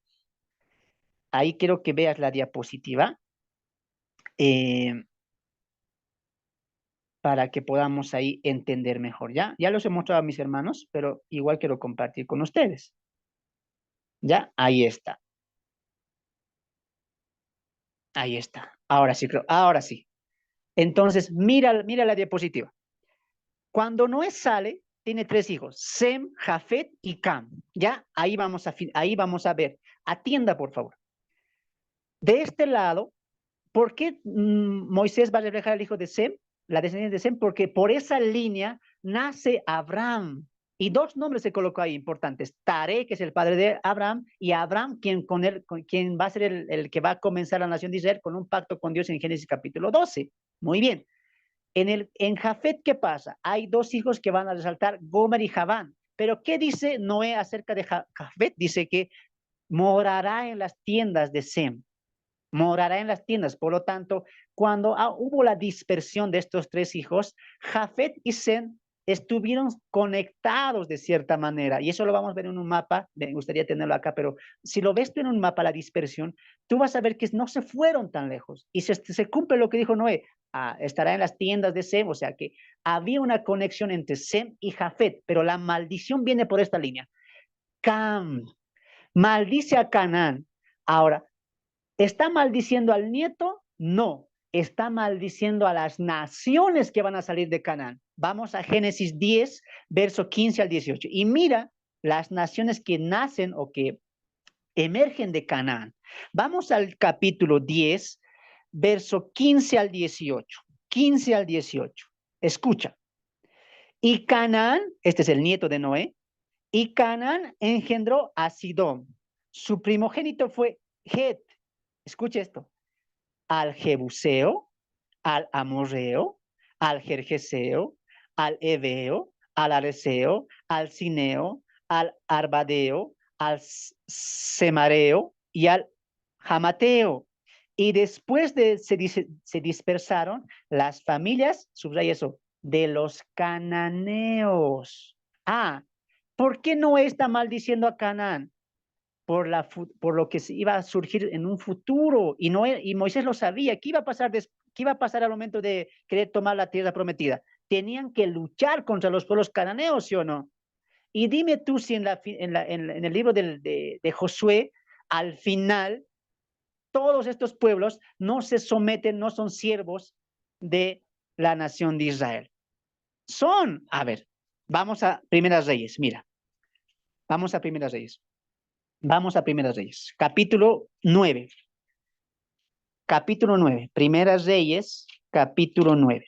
Speaker 1: Ahí quiero que veas la diapositiva. Para que podamos ahí entender mejor, ¿ya? Ya los he mostrado a mis hermanos, pero igual quiero compartir con ustedes. ¿Ya? Ahí está. Ahí está. Ahora sí, creo. Ahora sí. Entonces, mira la diapositiva. Cuando Noé sale, tiene 3 hijos, Sem, Jafet y Cam. ¿Ya? Ahí vamos a ver. Atienda, por favor. De este lado, ¿por qué Moisés va a reflejar al hijo de Sem, la descendencia de Sem? Porque por esa línea nace Abraham. Y 2 nombres se colocó ahí importantes. Taré, que es el padre de Abraham, y Abraham, quien va a ser el que va a comenzar la nación de Israel con un pacto con Dios en Génesis capítulo 12. Muy bien. En Jafet, ¿qué pasa? Hay 2 hijos que van a resaltar, Gomer y Javán. Pero ¿qué dice Noé acerca de Jafet? Dice que morará en las tiendas de Sem. Morará en las tiendas. Por lo tanto, cuando hubo la dispersión de estos 3 hijos, Jafet y Sem estuvieron conectados de cierta manera, y eso lo vamos a ver en un mapa. Me gustaría tenerlo acá, pero si lo ves tú en un mapa, la dispersión, tú vas a ver que no se fueron tan lejos, y se cumple lo que dijo Noé. Estará en las tiendas de Sem, o sea que había una conexión entre Sem y Jafet, pero la maldición viene por esta línea. Cam maldice a Canaán. Ahora, ¿está maldiciendo al nieto? No, está maldiciendo a las naciones que van a salir de Canaán. Vamos a Génesis 10, verso 15 al 18. Y mira las naciones que nacen o que emergen de Canaán. Vamos al capítulo 10, verso 15 al 18. 15 al 18. Escucha. Y Canaán, este es el nieto de Noé, y Canaán engendró a Sidón. Su primogénito fue Het. Escucha esto. Al Jebuseo, al Amorreo, al Gergeseo, al Eveo, al Areseo, al Cineo, al Arbadeo, al Semareo y al Jamateo. Y después se dispersaron las familias, subraya eso, de los cananeos. ¿Por qué no está maldiciendo a Canaán? Por lo que iba a surgir en un futuro, y Moisés lo sabía. ¿Qué iba a pasar al momento de querer tomar la tierra prometida? Tenían que luchar contra los pueblos cananeos, ¿sí o no? Y dime tú si en el libro de Josué, al final, todos estos pueblos no se someten, no son siervos de la nación de Israel. A ver, vamos a Primeras Reyes, mira. Vamos a Primeras Reyes. Vamos a Primeras Reyes, capítulo 9. Capítulo 9, Primeras Reyes, capítulo 9.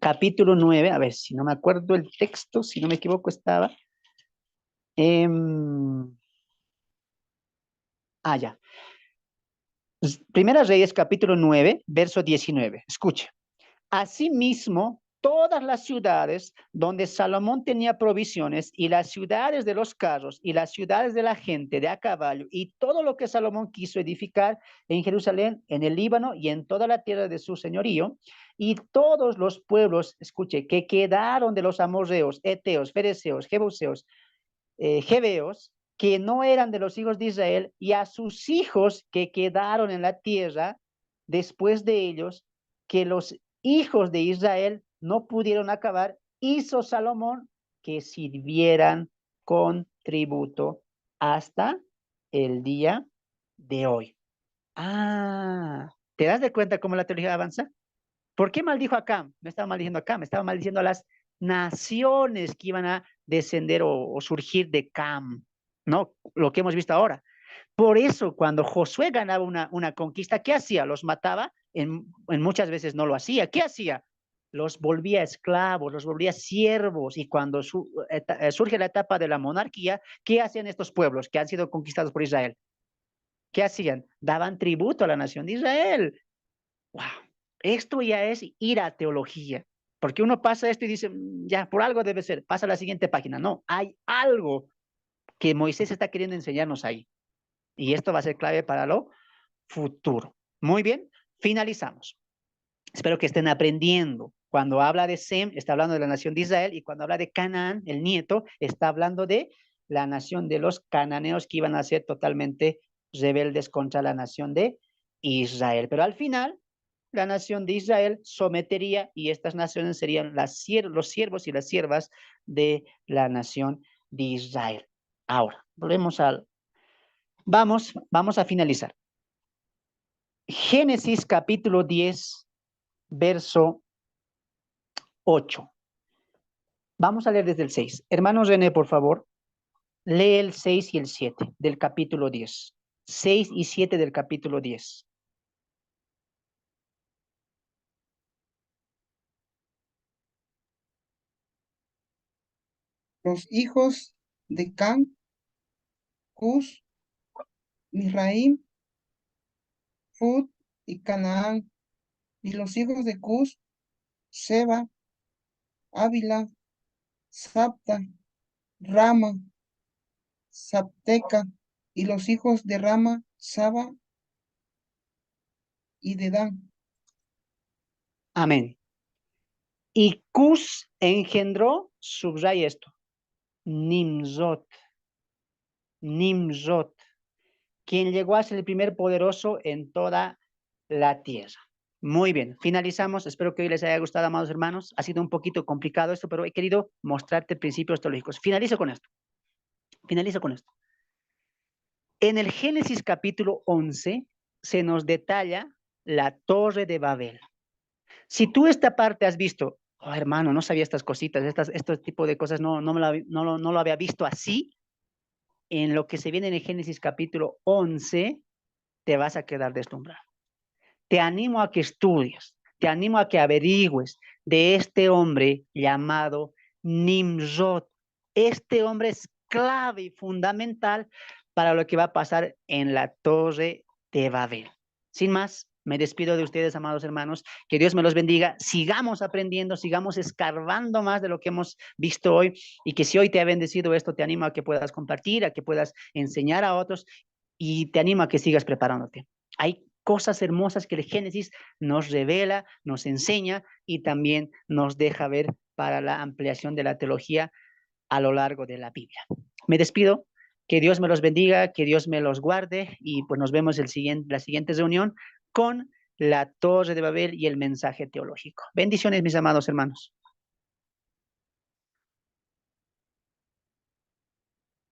Speaker 1: Capítulo 9, a ver si no me acuerdo el texto, si no me equivoco, estaba. Ya. Primeras Reyes, capítulo 9, verso 19. Escuche. Asimismo, todas las ciudades donde Salomón tenía provisiones, y las ciudades de los carros, y las ciudades de la gente de a caballo, y todo lo que Salomón quiso edificar en Jerusalén, en el Líbano y en toda la tierra de su señorío, y todos los pueblos, escuche, que quedaron de los amorreos, eteos, fereceos, jebuseos, jebeos, que no eran de los hijos de Israel, y a sus hijos que quedaron en la tierra después de ellos, que los hijos de Israel no pudieron acabar, hizo Salomón que sirvieran con tributo hasta el día de hoy. ¿Te das de cuenta cómo la teología avanza? ¿Por qué maldijo a Cam? No estaba maldiciendo a Cam, estaba maldiciendo a las naciones que iban a descender o surgir de Cam, ¿no? Lo que hemos visto ahora. Por eso, cuando Josué ganaba una conquista, ¿qué hacía? Los mataba, en muchas veces no lo hacía. ¿Qué hacía? Los volvía esclavos, los volvía siervos. Y cuando surge la etapa de la monarquía, ¿qué hacían estos pueblos que han sido conquistados por Israel? ¿Qué hacían? Daban tributo a la nación de Israel. ¡Wow! Esto ya es ir a teología. Porque uno pasa esto y dice, ya, por algo debe ser. Pasa a la siguiente página. No, hay algo que Moisés está queriendo enseñarnos ahí. Y esto va a ser clave para lo futuro. Muy bien, finalizamos. Espero que estén aprendiendo. Cuando habla de Sem, está hablando de la nación de Israel, y cuando habla de Canaán, el nieto, está hablando de la nación de los cananeos que iban a ser totalmente rebeldes contra la nación de Israel. Pero al final, la nación de Israel sometería, y estas naciones serían los siervos y las siervas de la nación de Israel. Ahora, vamos a finalizar. Génesis capítulo 10, verso 8. Vamos a leer desde el 6. Hermano René, por favor, lee el 6 y el 7 del capítulo 10. 6 y 7 del capítulo 10.
Speaker 2: Los hijos de Can, Cus, Misraim, Fut y Canaán. Y los hijos de Cus, Seba, Ávila, Sapta, Rama, Sapteca. Y los hijos de Rama, Saba y Dedán.
Speaker 1: Amén. Y Cus engendró, subraya esto, Nimrod. Nimrod, quien llegó a ser el primer poderoso en toda la tierra. Muy bien, finalizamos. Espero que hoy les haya gustado, amados hermanos. Ha sido un poquito complicado esto, pero he querido mostrarte principios teológicos. Finalizo con esto. En el Génesis capítulo 11 se nos detalla la Torre de Babel. Si tú esta parte has visto, oh, hermano, no sabía estas cositas, este tipo de cosas no lo había visto así, en lo que se viene en el Génesis capítulo 11, te vas a quedar deslumbrado. Te animo a que estudies, te animo a que averigües de este hombre llamado Nimrod. Este hombre es clave y fundamental para lo que va a pasar en la Torre de Babel. Sin más, me despido de ustedes, amados hermanos. Que Dios me los bendiga. Sigamos aprendiendo, sigamos escarbando más de lo que hemos visto hoy, y que si hoy te ha bendecido esto, te animo a que puedas compartir, a que puedas enseñar a otros, y te animo a que sigas preparándote. Hay cosas hermosas que el Génesis nos revela, nos enseña y también nos deja ver para la ampliación de la teología a lo largo de la Biblia. Me despido, que Dios me los bendiga, que Dios me los guarde, y pues nos vemos la siguiente reunión con la Torre de Babel y el mensaje teológico. Bendiciones, mis amados hermanos.